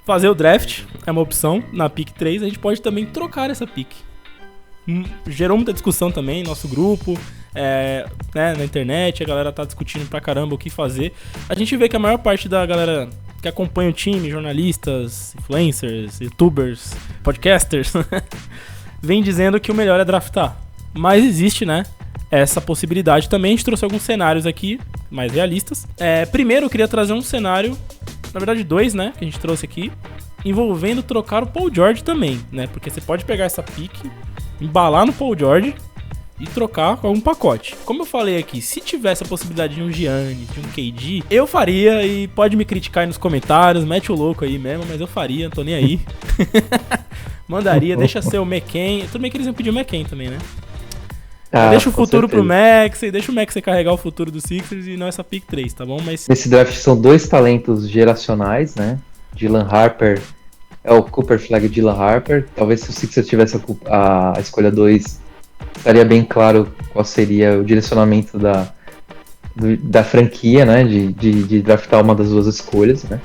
fazer o draft é uma opção na pick 3, a gente pode também trocar essa pick. Gerou muita discussão também no nosso grupo, né, na internet, a galera tá discutindo pra caramba o que fazer. A gente vê que a maior parte da galera que acompanha o time, jornalistas, influencers, youtubers, podcasters, vem dizendo que o melhor é draftar. Mas existe, né, essa possibilidade também. A gente trouxe alguns cenários aqui, mais realistas. Primeiro eu queria trazer um cenário, na verdade 2, né, que a gente trouxe aqui, envolvendo trocar o Paul George também, né, porque você pode pegar essa pick, embalar no Paul George e trocar com algum pacote. Como eu falei aqui, se tivesse a possibilidade de um Giannis, de um KD, eu faria, e pode me criticar aí nos comentários, mete o louco aí mesmo, mas eu faria, não tô nem aí. Mandaria, deixa ser o McCain. Tudo bem que eles iam pedir o McCain também, né? Deixa o futuro pro Max, deixa o Max carregar o futuro do Sixers e não essa pick 3, tá bom? Mas nesse draft são 2 talentos geracionais, né? Dylan Harper é o Cooper Flag Dylan Harper. Talvez se o Sixers tivesse a escolha 2, estaria bem claro qual seria o direcionamento da franquia, né? De draftar uma das 2 escolhas, né?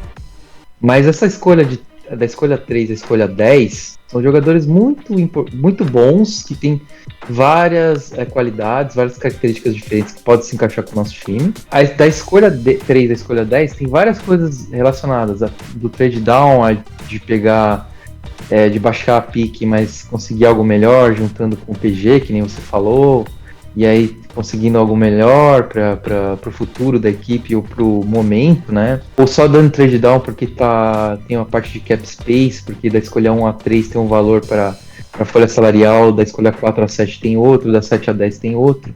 Mas essa escolha da escolha 3 e a escolha 10 são jogadores muito bons, que têm várias qualidades, várias características diferentes que podem se encaixar com o nosso time. Da escolha 3 e a escolha 10 tem várias coisas relacionadas do trade down, de pegar, de baixar a pique, mas conseguir algo melhor, juntando com o PG, que nem você falou. e aí conseguindo algo melhor para o futuro da equipe ou para o momento, né? Ou só dando trade down porque tem uma parte de cap space, porque da escolha 1 a 3 tem um valor para a folha salarial, da escolha 4 a 7 tem outro, da 7 a 10 tem outro.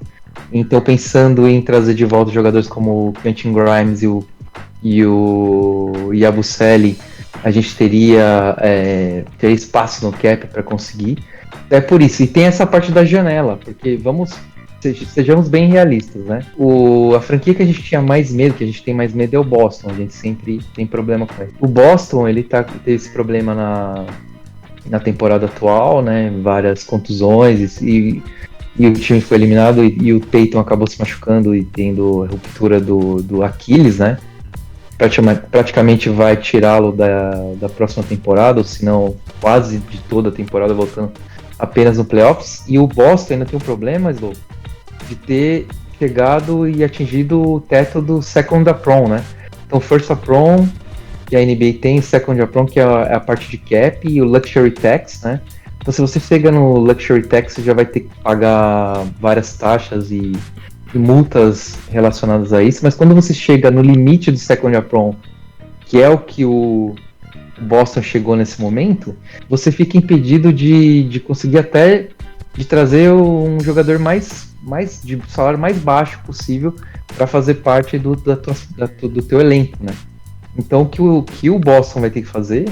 Então pensando em trazer de volta jogadores como o Quentin Grimes e o Yabusele, a gente teria espaço no cap para conseguir. É por isso, e tem essa parte da janela, porque sejamos bem realistas, né? A franquia que a gente tinha mais medo, que a gente tem mais medo é o Boston, a gente sempre tem problema com ele. O Boston, ele teve esse problema na temporada atual, né? Várias contusões e o time foi eliminado e o Tatum acabou se machucando e tendo a ruptura do Aquiles, né? Praticamente vai tirá-lo da próxima temporada, ou se não, quase de toda a temporada, voltando apenas no playoffs. E o Boston ainda tem um problema, Slow, de ter chegado e atingido o teto do second apron, né? Então, first apron, que a NBA tem, second apron, que é a parte de cap, e o luxury tax, né? Então, se você chega no luxury tax, você já vai ter que pagar várias taxas e multas relacionadas a isso, mas quando você chega no limite do second apron, que é o que o Boston chegou nesse momento, você fica impedido de conseguir até de trazer um jogador de salário mais baixo possível para fazer parte do teu elenco, né? Então o que o Boston vai ter que fazer,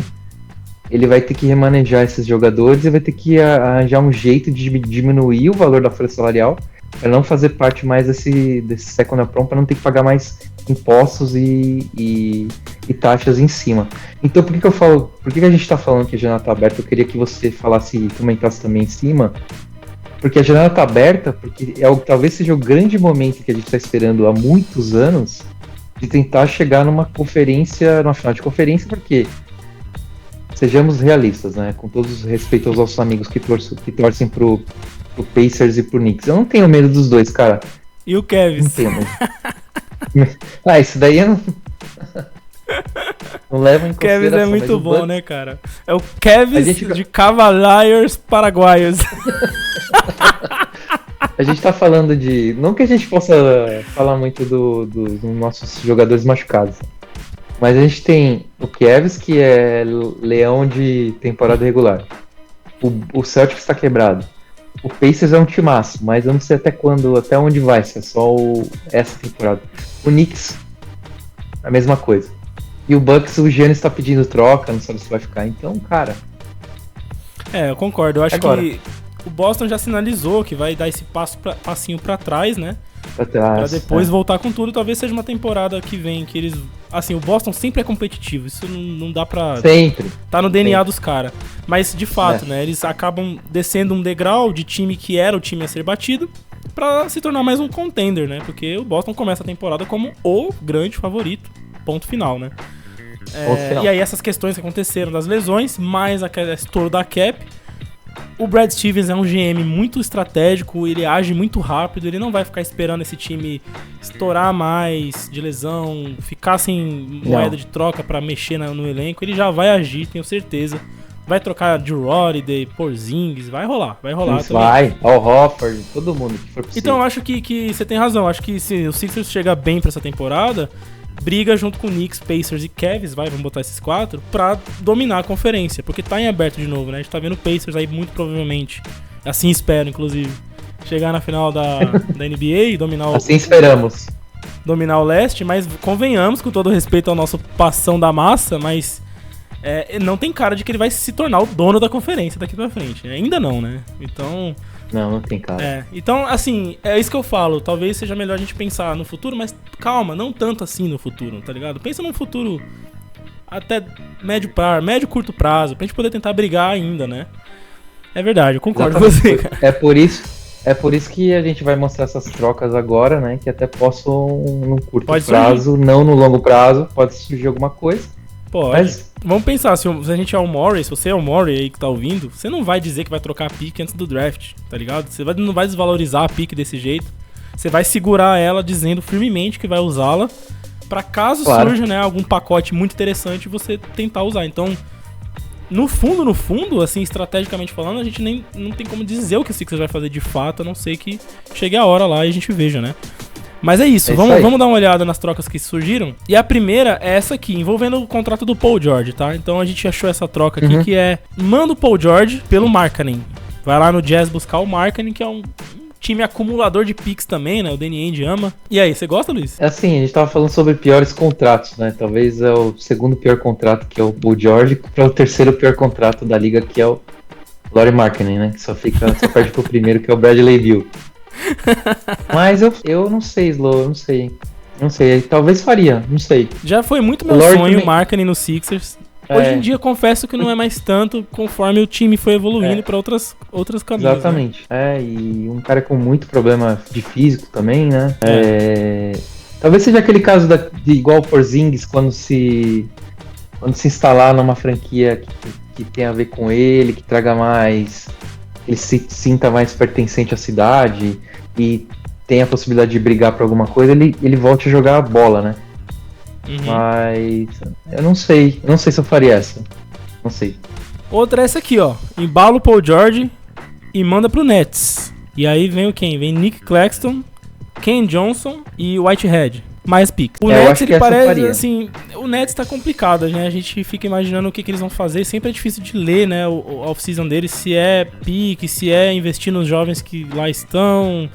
ele vai ter que remanejar esses jogadores e vai ter que arranjar um jeito de diminuir o valor da folha salarial para não fazer parte mais desse second apron, para não ter que pagar mais impostos e taxas em cima. Então por que a gente está falando que a janela está aberta? Eu queria que você comentasse também em cima, porque a janela está aberta, porque talvez seja o grande momento que a gente está esperando há muitos anos de tentar chegar numa final de conferência, porque sejamos realistas, né? Com todo o respeito aos nossos amigos que torcem pro Pacers e pro Knicks. Eu não tenho medo dos dois, cara. E o Kevs? Não tenho medo. Isso daí eu não levo em o Kevs consideração. é muito bom, né, cara? É o Kevs de Cavaliers paraguaios. A gente tá falando de... Não que a gente possa falar muito dos nossos jogadores machucados, mas a gente tem o Kevs, que é leão de temporada regular. O Celtics está quebrado. O Pacers é um timaço, mas eu não sei até onde vai, se é só essa temporada. O Knicks, a mesma coisa. E o Bucks, o Giannis está pedindo troca, não sabe se vai ficar. Então, cara... Eu concordo. Eu acho que o Boston já sinalizou que vai dar esse passinho pra trás, né? Pra depois voltar com tudo. Talvez seja uma temporada que vem que eles... Assim, o Boston sempre é competitivo. Isso não dá pra... Sempre. Tá no DNA dos caras. Mas, de fato, né? Eles acabam descendo um degrau de time que era o time a ser batido pra se tornar mais um contender, né? Porque o Boston começa a temporada como o grande favorito. Ponto final, né? E aí essas questões que aconteceram das lesões, mais aquele estouro da cap. O Brad Stevens é um GM muito estratégico, ele age muito rápido, ele não vai ficar esperando esse time estourar mais de lesão, ficar sem moeda de troca pra mexer no elenco, ele já vai agir, tenho certeza. Vai trocar Drew Holiday, Porzingis, vai rolar isso também. Vai, Al Horford, todo mundo que for possível. Então eu acho que você tem razão, acho que se o Sixers chega bem pra essa temporada, briga junto com Knicks, Pacers e Cavs, vamos botar esses 4, pra dominar a conferência, porque tá em aberto de novo, né? A gente tá vendo o Pacers aí muito provavelmente, assim espero, inclusive, chegar na final da NBA e dominar assim esperamos. Dominar o leste, mas convenhamos, com todo respeito ao nosso passão da massa, mas não tem cara de que ele vai se tornar o dono da conferência daqui pra frente. Ainda não, né? Então... Não tem cara. Então, assim, é isso que eu falo. Talvez seja melhor a gente pensar no futuro, mas calma, não tanto assim no futuro, tá ligado? Pensa num futuro até médio curto prazo, pra gente poder tentar brigar ainda, né? É verdade, eu concordo com você, cara. É por isso que a gente vai mostrar essas trocas agora, né? Que até possam, no curto prazo, não no longo prazo, pode surgir alguma coisa. Pode. Mas... Vamos pensar, se a gente é o Morey, se você é o Morey aí que tá ouvindo, você não vai dizer que vai trocar a pique antes do draft, tá ligado? Você não vai desvalorizar a pique desse jeito. Você vai segurar ela dizendo firmemente que vai usá-la pra caso surja, né, algum pacote muito interessante você tentar usar. Então, no fundo, assim, estrategicamente falando, a gente nem não tem como dizer o que o Sixers vai fazer de fato, a não ser que chegue a hora lá e a gente veja, né? Mas é isso, vamos dar uma olhada nas trocas que surgiram. E a primeira é essa aqui, envolvendo o contrato do Paul George, tá? Então a gente achou essa troca aqui, que é... Manda o Paul George pelo Markkanen. Vai lá no Jazz buscar o Markkanen, que é um time acumulador de picks também, né? O Danny Ainge ama. E aí, você gosta, Luiz? É assim, a gente tava falando sobre piores contratos, né? Talvez é o segundo pior contrato, que é o Paul George, para o terceiro pior contrato da liga, que é o Lauri Markkanen, né? Que só perde pro primeiro, que é o Bradley Beal. Mas eu não sei, Slow, eu não sei. Não sei, talvez faria, não sei. Já foi muito meu sonho o Markkanen no Sixers. Hoje em dia, confesso que não é mais tanto, conforme o time foi evoluindo pra outras caminhos. Exatamente. Né? E um cara com muito problema de físico também, né? Talvez seja aquele caso de igual o Porzingis, quando se instalar numa franquia que tem a ver com ele, que traga mais... Ele se sinta mais pertencente à cidade e tenha a possibilidade de brigar por alguma coisa, ele volte a jogar a bola, né? Mas eu não sei se eu faria essa. Não sei. Outra é essa aqui, ó. Embala o Paul George e manda pro Nets. E aí vem quem? Vem Nick Claxton, Ken Johnson e Whitehead. Mais picks. O Nets, ele parece, assim... O Nets tá complicado, né? A gente fica imaginando o que eles vão fazer. Sempre é difícil de ler, né? O off-season deles. Se é pique, se é investir nos jovens que lá estão...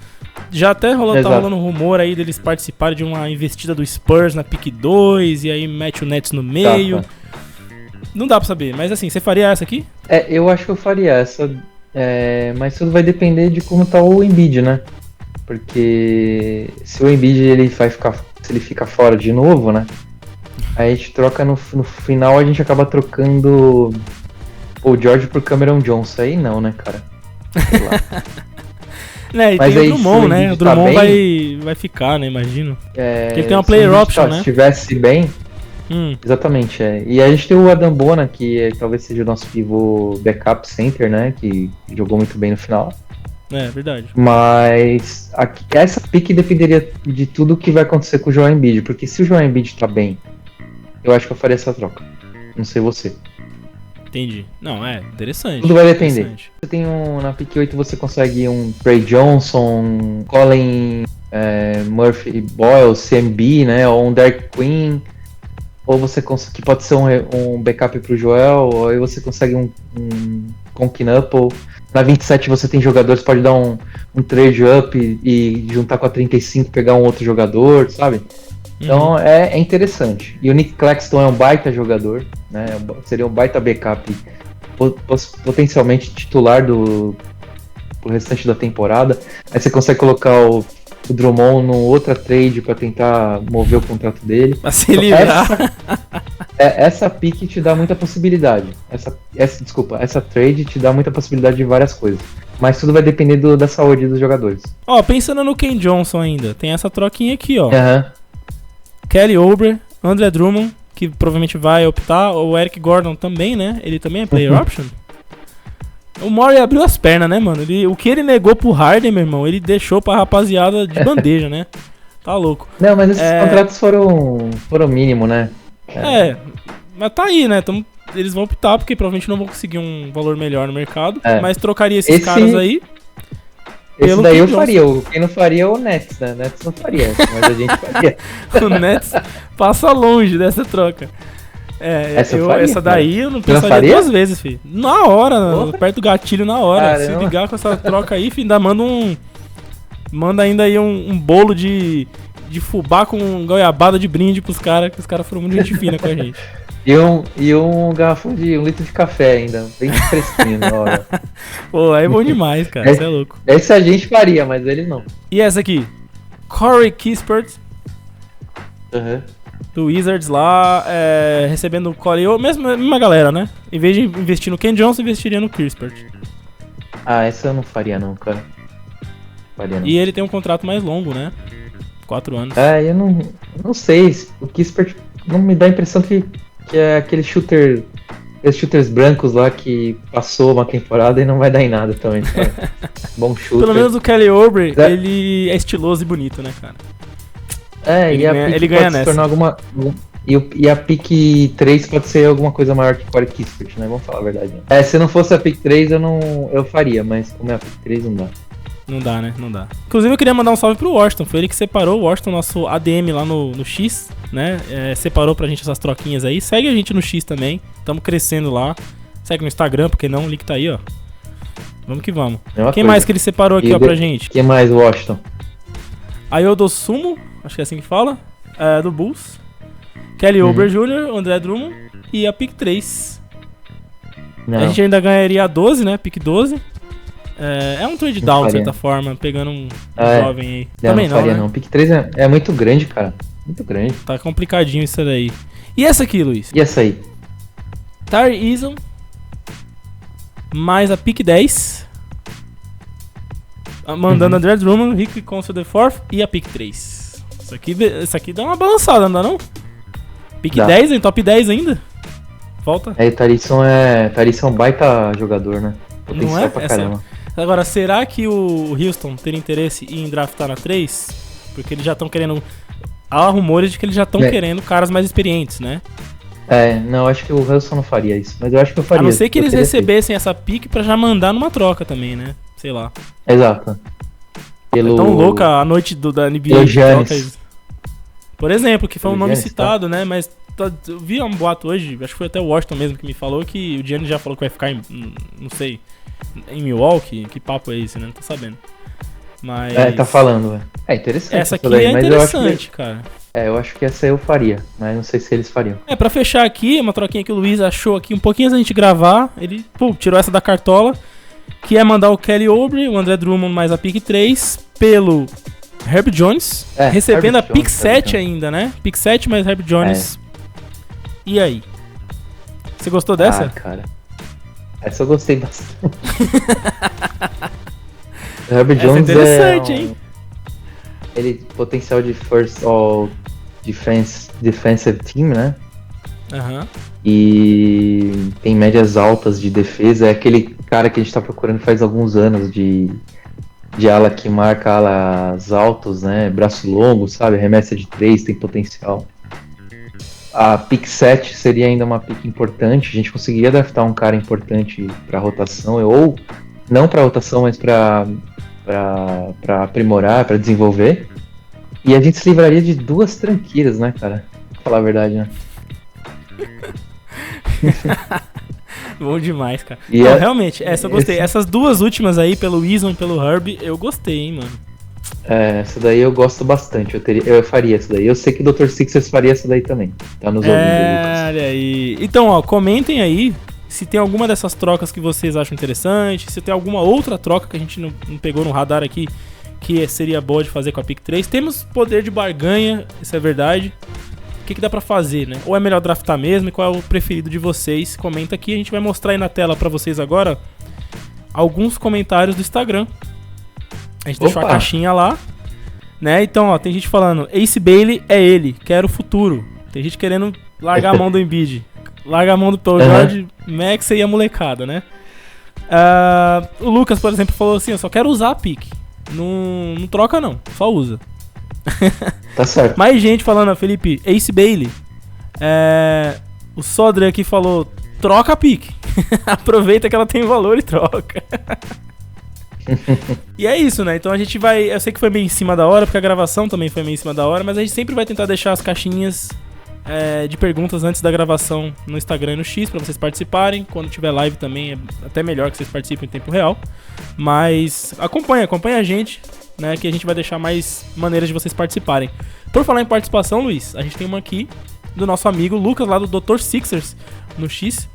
Já até tá rolando um rumor aí deles participarem de uma investida do Spurs na pick 2 e aí mete o Nets no meio. Não dá pra saber, mas assim, você faria essa aqui? Eu acho que eu faria essa, mas tudo vai depender de como tá o Embiid, né? Porque se o Embiid se ele fica fora de novo, né? Aí a gente troca no final, a gente acaba trocando o George por Cameron Johnson. Aí não, né, cara? Sei lá. Né, e mas tem aí, o Drummond, né? O Drummond tá vai ficar, né? Imagino. Porque ele tem uma player option, né? Se estivesse bem. Exatamente, E a gente tem o Adam Bona, que talvez seja o nosso pivô backup center, né? Que jogou muito bem no final. É, verdade. Mas essa pick dependeria de tudo que vai acontecer com o Joel Embiid. Porque se o Joel Embiid tá bem, eu acho que eu faria essa troca. Não sei você. Entendi. Não, interessante. Tudo vai depender. Você tem na pick 8, você consegue um Trey Johnson, Colin Murphy Boyle, CMB, né? Ou um Derek Queen. Ou você que pode ser um backup pro Joel. Ou aí você consegue um Conkinupple. Na 27 você tem jogadores, pode dar um trade up e juntar com a 35 pegar um outro jogador, sabe? Então é interessante. E o Nick Claxton é um baita jogador, né? Seria um baita backup, potencialmente titular pro restante da temporada. Aí você consegue colocar o Drummond numa outra trade para tentar mover o contrato dele. Pra se livrar. Essa pick te dá muita possibilidade. Essa trade te dá muita possibilidade de várias coisas. Mas tudo vai depender da saúde dos jogadores. Pensando no Ken Johnson ainda, tem essa troquinha aqui, ó. Kelly Oubre, Andre Drummond, que provavelmente vai optar, o Eric Gordon também, né? Ele também é player option. O Murray abriu as pernas, né, mano? O que ele negou pro Harden, meu irmão, ele deixou pra rapaziada de bandeja, né? Tá louco. Não, mas esses contratos foram mínimo, né? Mas tá aí, né? Eles vão optar, porque provavelmente não vão conseguir um valor melhor no mercado. Mas trocaria esses caras aí. Esse daí eu faria. Quem não faria é o Nets, né? O Nets não faria, mas a gente faria. O Nets passa longe dessa troca. Essa daí eu não pensaria duas vezes, filho. Na hora, perto do gatilho, na hora. Caramba. Se ligar com essa troca aí, filho, ainda manda ainda aí um bolo de fubá com goiabada de brinde pros caras, que os caras foram muito gente fina com a gente. E um garrafão de 1 litro de café ainda, bem fresquinho na hora. Pô, aí é bom demais, cara, você é louco. Esse a gente faria, mas eles não. E essa aqui? Corey Kispert, do Wizards lá, recebendo o Corey, mesma galera, né? Em vez de investir no Ken Johnson, investiria no Kispert. Essa eu não faria não, cara. E ele tem um contrato mais longo, né? 4 anos. Eu não sei, o Kispert não me dá a impressão que é aqueles shooters brancos lá que passou uma temporada e não vai dar em nada também, cara. Bom shooter. Pelo menos o Kelly Oubre, ele é estiloso e bonito, né, cara? Ele ganha nessa. E a pick 3 pode ser alguma coisa maior que Corey Kispert, né? Vamos falar a verdade. Se não fosse a pick 3, eu faria, mas como é a pick 3, não dá. Não dá, né? Não dá. Inclusive, eu queria mandar um salve pro Washington. Foi ele que separou o Washington, nosso ADM lá no X, né? Separou pra gente essas troquinhas aí. Segue a gente no X também. Tamo crescendo lá. Segue no Instagram, porque não, o link tá aí, ó. Vamos que vamos. Quem mais que ele separou aqui, ó, pra gente? Quem mais, Washington? Ayodosumo, acho que é assim que fala, do Bulls. Kelly Oubre Jr., André Drummond e a pick 3. Não. A gente ainda ganharia a 12, né? Pick 12. É um trade down, de certa forma, pegando um jovem aí. Também não, faria, né? não. Pick 3 é muito grande, cara. Muito grande. Tá complicadinho isso daí. E essa aqui, Luiz? E essa aí? Tari Eason mais a pick 10. Mandando André Drummond, Rick Council the Fourth e a pick 3. Isso aqui dá uma balançada, não dá não? Pick Dá. 10, hein? Top 10 ainda? Volta. O Tarisson é um baita jogador, né? Potencial Não é? pra caramba. Agora, será que o Houston teria interesse em draftar na 3? Porque eles já estão querendo... Há rumores de que eles já estão querendo caras mais experientes, né? Não, acho que o Wilson não faria isso, mas eu acho que eu faria. A não ser que eles recebessem essa pick pra já mandar numa troca também, né? Sei lá. Exato. É tão louca a noite da NBA. Pelo Giannis. Por exemplo, que foi um nome Giannis, citado, né? Mas eu vi um boato hoje, acho que foi até o Washington mesmo que me falou, que o Giannis já falou que vai ficar em, não sei, em Milwaukee. Que papo é esse, né? Não tô sabendo. Mas... tá falando, velho. É interessante. Essa aqui daí, é mas interessante, cara. Eu acho que essa eu faria, mas não sei se eles fariam. Pra fechar aqui, uma troquinha que o Luiz achou aqui um pouquinho antes da gente gravar, ele tirou essa da cartola, que é mandar o Kelly Oubre, o André Drummond mais a pick 3 pelo Herb Jones, recebendo Herb a pick Jones, 7 ainda, né? Pick 7 mais Herb Jones. E aí? Você gostou dessa? Cara. Essa eu gostei bastante. O Herb Jones é interessante, hein? Ele potencial de first all defensive team, né? E tem médias altas de defesa. É aquele cara que a gente tá procurando faz alguns anos de ala que marca alas altos, né? Braço longo, sabe? Remessa de 3, tem potencial. A pick 7 seria ainda uma pick importante. A gente conseguiria draftar um cara importante pra rotação, ou não pra rotação, mas pra aprimorar, pra desenvolver. E a gente se livraria de 2 tranqueiras, né, cara? Pra falar a verdade, né? Bom demais, cara. Não, realmente, essa eu gostei. Essas duas últimas aí, pelo Eason e pelo Herb, eu gostei, hein, mano. Essa daí eu gosto bastante. Eu faria essa daí. Eu sei que o Dr. Sixers faria essa daí também. Tá nos ouvindo, Lucas. Olha aí. Então, ó, comentem aí se tem alguma dessas trocas que vocês acham interessante, se tem alguma outra troca que a gente não pegou no radar aqui, que seria boa de fazer com a pick 3. Temos poder de barganha, isso é verdade. O que dá pra fazer, né? Ou é melhor draftar mesmo? E qual é o preferido de vocês? Comenta aqui, a gente vai mostrar aí na tela pra vocês agora alguns comentários do Instagram. A gente deixou a caixinha lá, né? Então, ó, tem gente falando, Ace Bailey é ele, quero o futuro. Tem gente querendo largar a mão do Embiid. Larga a mão do Paul George, Max e a molecada, né? O Lucas, por exemplo, falou assim, eu só quero usar a pick. Não troca não, só usa. Tá certo. Mais gente falando, Felipe, Ace Bailey. O Sodre aqui falou, troca a pick. Aproveita que ela tem valor e troca. E é isso, né? Então a gente vai... Eu sei que foi meio em cima da hora, porque a gravação também foi meio em cima da hora, mas a gente sempre vai tentar deixar as caixinhas de perguntas antes da gravação no Instagram e no X pra vocês participarem. Quando tiver live também é até melhor que vocês participem em tempo real. Mas acompanha a gente, né? Que a gente vai deixar mais maneiras de vocês participarem. Por falar em participação, Luiz, a gente tem uma aqui do nosso amigo Lucas, lá do Dr. Sixers no X.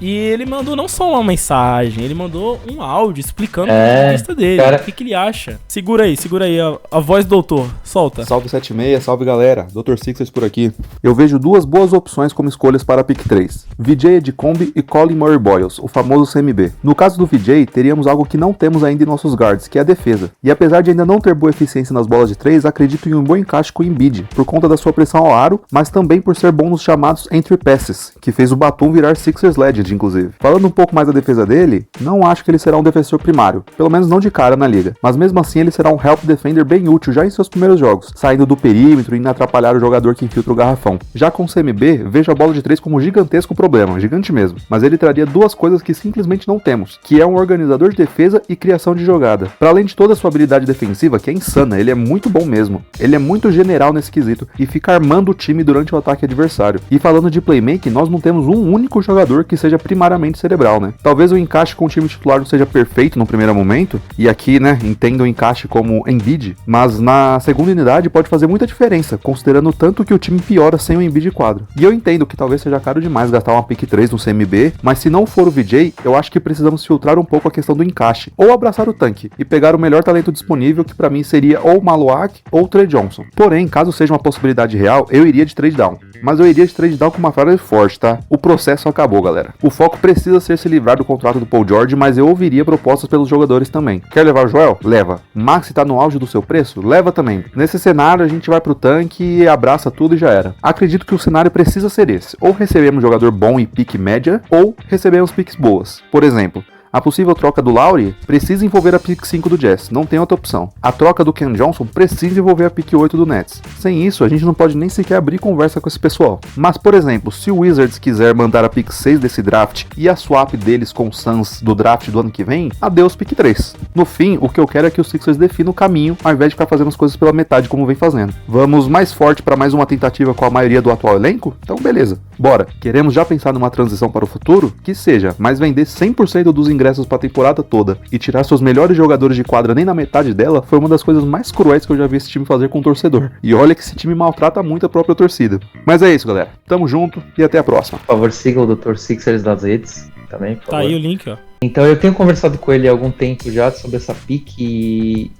E ele mandou não só uma mensagem, ele mandou um áudio explicando a lista dele, cara... o que ele acha. Segura aí a voz do doutor, solta. Salve 76, salve galera, Dr. Sixers por aqui. Eu vejo duas boas opções como escolhas para a pick 3. VJ Edicombe e Colin Murray Boyles, o famoso CMB. No caso do VJ, teríamos algo que não temos ainda em nossos guards, que é a defesa. E apesar de ainda não ter boa eficiência nas bolas de 3, acredito em um bom encaixe com o Embiid, por conta da sua pressão ao aro, mas também por ser bom nos chamados entry passes, que fez o Batum virar Sixers Legend inclusive. Falando um pouco mais da defesa dele, não acho que ele será um defensor primário, pelo menos não de cara na liga, mas mesmo assim ele será um help defender bem útil já em seus primeiros jogos, saindo do perímetro e indo atrapalhar o jogador que infiltra o garrafão. Já com o CMB, vejo a bola de 3 como um gigantesco problema, gigante mesmo, mas ele traria duas coisas que simplesmente não temos, que é um organizador de defesa e criação de jogada. Para além de toda a sua habilidade defensiva, que é insana, ele é muito bom mesmo. Ele é muito general nesse quesito e fica armando o time durante o ataque adversário. E falando de playmaking, nós não temos um único jogador que seja primariamente cerebral, né? Talvez o encaixe com o time titular não seja perfeito no primeiro momento, e aqui, né, entendo o encaixe como Embiid, mas na segunda unidade pode fazer muita diferença, considerando tanto que o time piora sem o Embiid quadro. E eu entendo que talvez seja caro demais gastar uma pick 3 no CMB, mas se não for o VJ, eu acho que precisamos filtrar um pouco a questão do encaixe, ou abraçar o tanque, e pegar o melhor talento disponível, que pra mim seria ou Maluak ou Trey Johnson. Porém, caso seja uma possibilidade real, eu iria de trade down. Mas eu iria de trade down com uma frase forte, tá? O processo acabou, galera. O foco precisa ser se livrar do contrato do Paul George, mas eu ouviria propostas pelos jogadores também. Quer levar o Joel? Leva. Maxi tá no auge do seu preço? Leva também. Nesse cenário, a gente vai pro tanque, abraça tudo e já era. Acredito que o cenário precisa ser esse. Ou recebemos um jogador bom e pique média, ou recebemos piques boas. Por exemplo, a possível troca do Lowry precisa envolver a pick 5 do Jazz, não tem outra opção. A troca do Ken Johnson precisa envolver a pick 8 do Nets. Sem isso, a gente não pode nem sequer abrir conversa com esse pessoal. Mas, por exemplo, se o Wizards quiser mandar a pick 6 desse draft e a swap deles com o Suns do draft do ano que vem, adeus pick 3. No fim, o que eu quero é que os Sixers definam o caminho, ao invés de ficar fazendo as coisas pela metade como vem fazendo. Vamos mais forte para mais uma tentativa com a maioria do atual elenco? Então beleza, bora. Queremos já pensar numa transição para o futuro? Que seja, mas vender 100% dos ingressos para a temporada toda e tirar seus melhores jogadores de quadra nem na metade dela foi uma das coisas mais cruéis que eu já vi esse time fazer com o torcedor. E olha que esse time maltrata muito a própria torcida. Mas é isso, galera. Tamo junto e até a próxima. Por favor, siga o Dr. Sixers nas redes também, por favor. Tá aí o link, ó. Então eu tenho conversado com ele há algum tempo já sobre essa pick e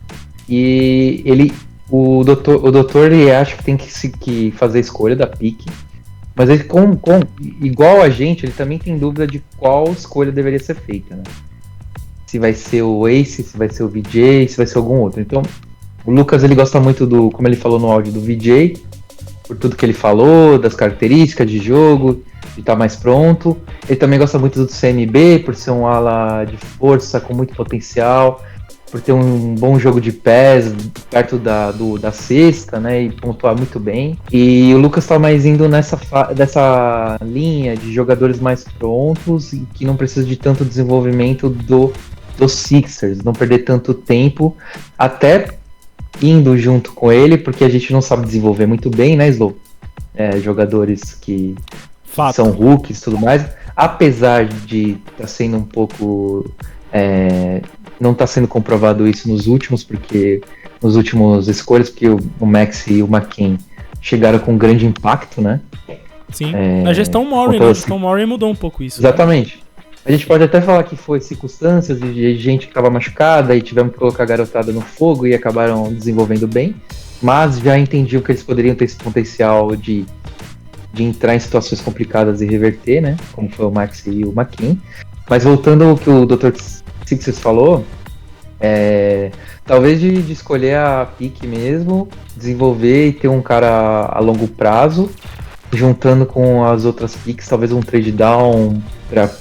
ele, o doutor ele acha que tem que fazer a escolha da pick. Mas ele, igual a gente, ele também tem dúvida de qual escolha deveria ser feita, né? Se vai ser o Ace, se vai ser o VJ, se vai ser algum outro. Então, o Lucas, ele gosta muito do, como ele falou no áudio, do VJ, por tudo que ele falou, das características de jogo, de estar mais pronto. Ele também gosta muito do CMB, por ser um ala de força com muito potencial, por ter um bom jogo de pés perto da cesta, né, e pontuar muito bem. E o Lucas tá mais indo dessa linha de jogadores mais prontos e que não precisa de tanto desenvolvimento dos Sixers, não perder tanto tempo, até indo junto com ele, porque a gente não sabe desenvolver muito bem, né, Slow? Jogadores que Fato. são rookies e tudo mais, apesar de estar sendo um pouco... não está sendo comprovado isso nos últimos escolhas, porque o Max e o McKean chegaram com grande impacto, né? Sim, na gestão Murray, né? A gestão Murray mudou um pouco isso. Exatamente. Né? A gente pode até falar que foi circunstâncias de gente que estava machucada e tivemos que colocar a garotada no fogo e acabaram desenvolvendo bem, mas já entendiam que eles poderiam ter esse potencial de entrar em situações complicadas e reverter, né? Como foi o Max e o McKean. Mas voltando ao que o Dr. Sixers falou, talvez de escolher a pick mesmo, desenvolver e ter um cara a longo prazo, juntando com as outras picks, talvez um trade down para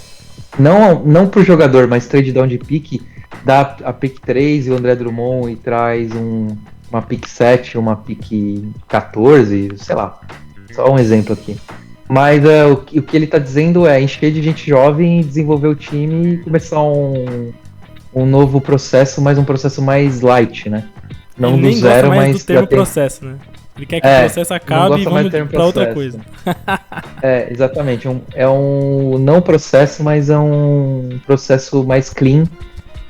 não pro jogador, mas trade down de pick, dá a pick 3 e o André Drummond e traz uma pick 7, uma pick 14, sei lá, só um exemplo aqui. Mas o que ele tá dizendo é encher de gente jovem e desenvolver o time e começar um novo processo, mas um processo mais light, né? Não do zero, mas do termo processo, né? Ele quer que o processo acabe e vamos pra outra coisa. Exatamente. É um não processo, mas é um processo mais clean,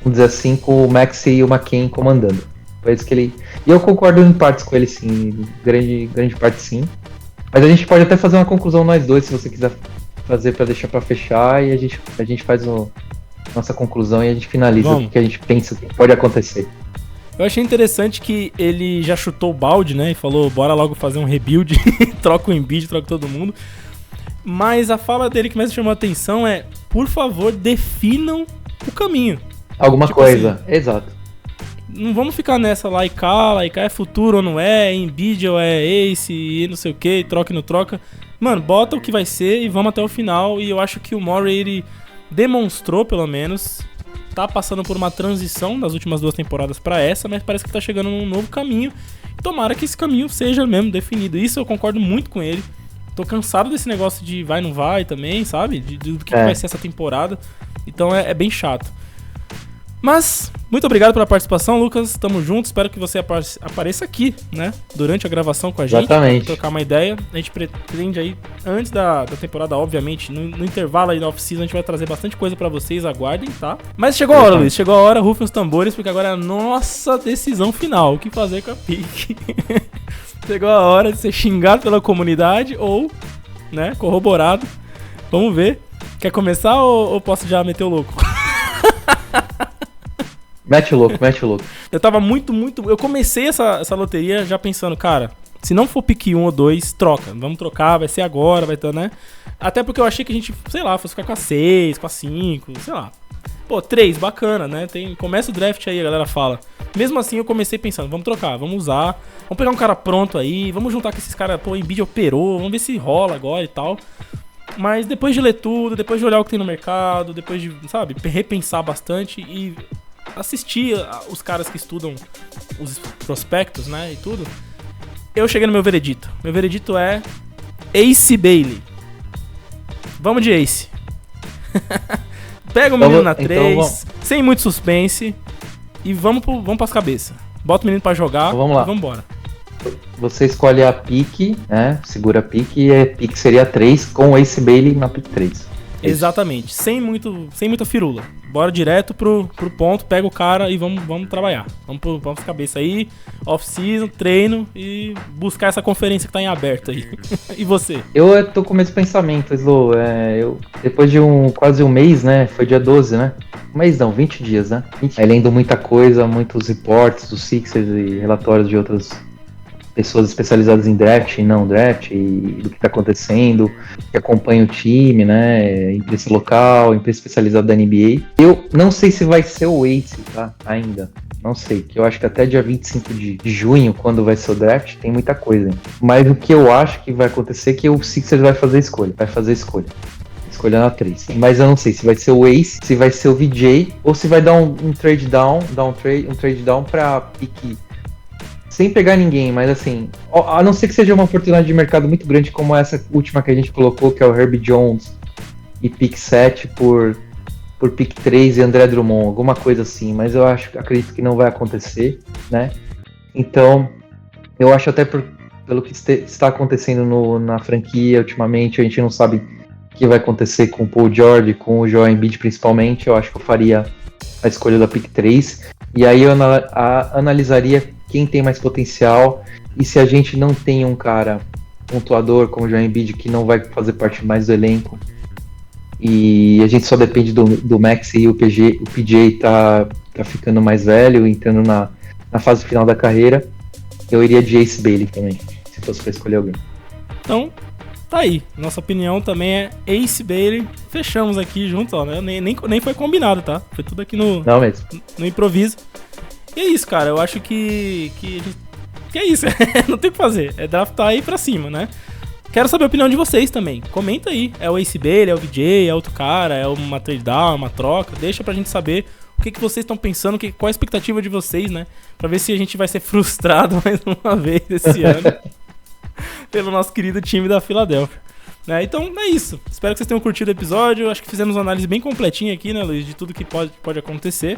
vamos dizer assim, com o Max e o McKean comandando. Foi isso que ele... E eu concordo em partes com ele, sim. Grande parte, sim. Mas a gente pode até fazer uma conclusão nós dois, se você quiser fazer para deixar para fechar, e a gente faz nossa conclusão e a gente finaliza o que a gente pensa que pode acontecer. Eu achei interessante que ele já chutou o balde, né, e falou, bora logo fazer um rebuild, troca o Embiid, troca todo mundo. Mas a fala dele que mais chamou a atenção é, por favor, definam o caminho. Alguma coisa, assim, exato. Não vamos ficar nessa, lá e cá é futuro ou não é Embiid ou é Ace e não sei o que, troca e não troca. mano, bota o que vai ser e vamos até o final. E eu acho que o Murray, ele demonstrou, pelo menos, tá passando por uma transição das últimas 2 temporadas pra essa, mas parece que tá chegando num novo caminho. Tomara que esse caminho seja mesmo definido. Isso eu concordo muito com ele. Tô cansado desse negócio de vai, não vai também, sabe? Do que vai ser essa temporada. Então é bem chato. Mas, muito obrigado pela participação, Lucas. Tamo junto. Espero que você apareça aqui, né? Durante a gravação com a gente. Exatamente. Pra trocar uma ideia. A gente pretende aí, antes da temporada, obviamente, no intervalo aí da off-season, a gente vai trazer bastante coisa pra vocês. Aguardem, tá? Mas chegou a hora, Luiz. Chegou a hora. Rufem os tambores, porque agora é a nossa decisão final. O que fazer com a pique? Chegou a hora de ser xingado pela comunidade ou, né, corroborado. Vamos ver. Quer começar ou posso já meter o louco? Mete o louco, mete o louco. Eu tava muito... Eu comecei essa loteria já pensando, cara, se não for pique 1 ou 2, troca. Vamos trocar, vai ser agora, vai estar, né? Até porque eu achei que a gente, sei lá, fosse ficar com a 6, com a 5, sei lá. Pô, 3, bacana, né? Começa o draft aí, a galera fala. Mesmo assim, eu comecei pensando, vamos trocar, vamos usar. Vamos pegar um cara pronto aí, vamos juntar com esses caras, pô, o Embiid operou, vamos ver se rola agora e tal. Mas depois de ler tudo, depois de olhar o que tem no mercado, depois de, sabe, repensar bastante e assistir os caras que estudam os prospectos, né, e tudo, eu cheguei no meu veredito. Meu veredito é Ace Bailey. Vamos de Ace. Pega o menino na 3, sem muito suspense, e vamos pras cabeças. Bota o menino pra jogar, então vamos lá. E vambora. Você escolhe a pique, né? Segura a pique, e a pique seria 3 com o Ace Bailey na pique 3. Exatamente, sem muita firula. Bora direto pro ponto, pega o cara e vamos trabalhar. Vamos pras cabeças aí, off-season, treino e buscar essa conferência que tá em aberto aí. E você? Eu tô com o mesmo pensamento, Slow. Depois de quase um mês, né? Foi dia 12, né? Um mês não, 20 dias, né? Aí lendo muita coisa, muitos reportes dos Sixers e relatórios de outras pessoas especializadas em draft e não draft, e do que tá acontecendo, que acompanha o time, né? Imprensa local, imprensa especializada da NBA. Eu não sei se vai ser o Ace, tá? Ainda. Não sei, que eu acho que até dia 25 de junho, quando vai ser o draft, tem muita coisa, hein? Mas o que eu acho que vai acontecer é que o Sixers vai fazer escolha. Escolha na 3. Mas eu não sei se vai ser o Ace, se vai ser o VJ, ou se vai dar um trade down, um trade down pra pique. Sem pegar ninguém, mas assim, a não ser que seja uma oportunidade de mercado muito grande como essa última que a gente colocou, que é o Herbie Jones e pick 7 por pick 3 e André Drummond, alguma coisa assim, mas eu acredito que não vai acontecer, né? Então, eu acho até pelo que está acontecendo na franquia ultimamente, a gente não sabe o que vai acontecer com o Paul George, com o Joel Embiid principalmente, eu acho que eu faria a escolha da pick 3, e aí eu analisaria quem tem mais potencial, e se a gente não tem um cara pontuador como o Joel Embiid, que não vai fazer parte mais do elenco, e a gente só depende do Max e o PJ tá ficando mais velho, entrando na fase final da carreira, eu iria de Ace Bailey também, se fosse pra escolher alguém. Então, tá aí. Nossa opinião também é Ace Bailey. Fechamos aqui junto, ó, né? Nem foi combinado, tá? Foi tudo aqui no improviso. E é isso, cara. Eu acho que é isso. Não tem o que fazer. É draftar aí pra cima, né? Quero saber a opinião de vocês também. Comenta aí. É o Ace Bailey, é o VJ, é outro cara, é uma trade down, uma troca. Deixa pra gente saber o que vocês estão pensando, qual a expectativa de vocês, né? Pra ver se a gente vai ser frustrado mais uma vez esse ano pelo nosso querido time da Filadélfia. Né? Então é isso. Espero que vocês tenham curtido o episódio. Acho que fizemos uma análise bem completinha aqui, né, Luiz? De tudo que pode acontecer.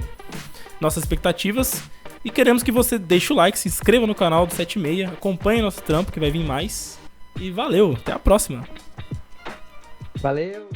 Nossas expectativas. E queremos que você deixe o like, se inscreva no canal do 76, acompanhe nosso trampo que vai vir mais. E valeu, até a próxima. Valeu!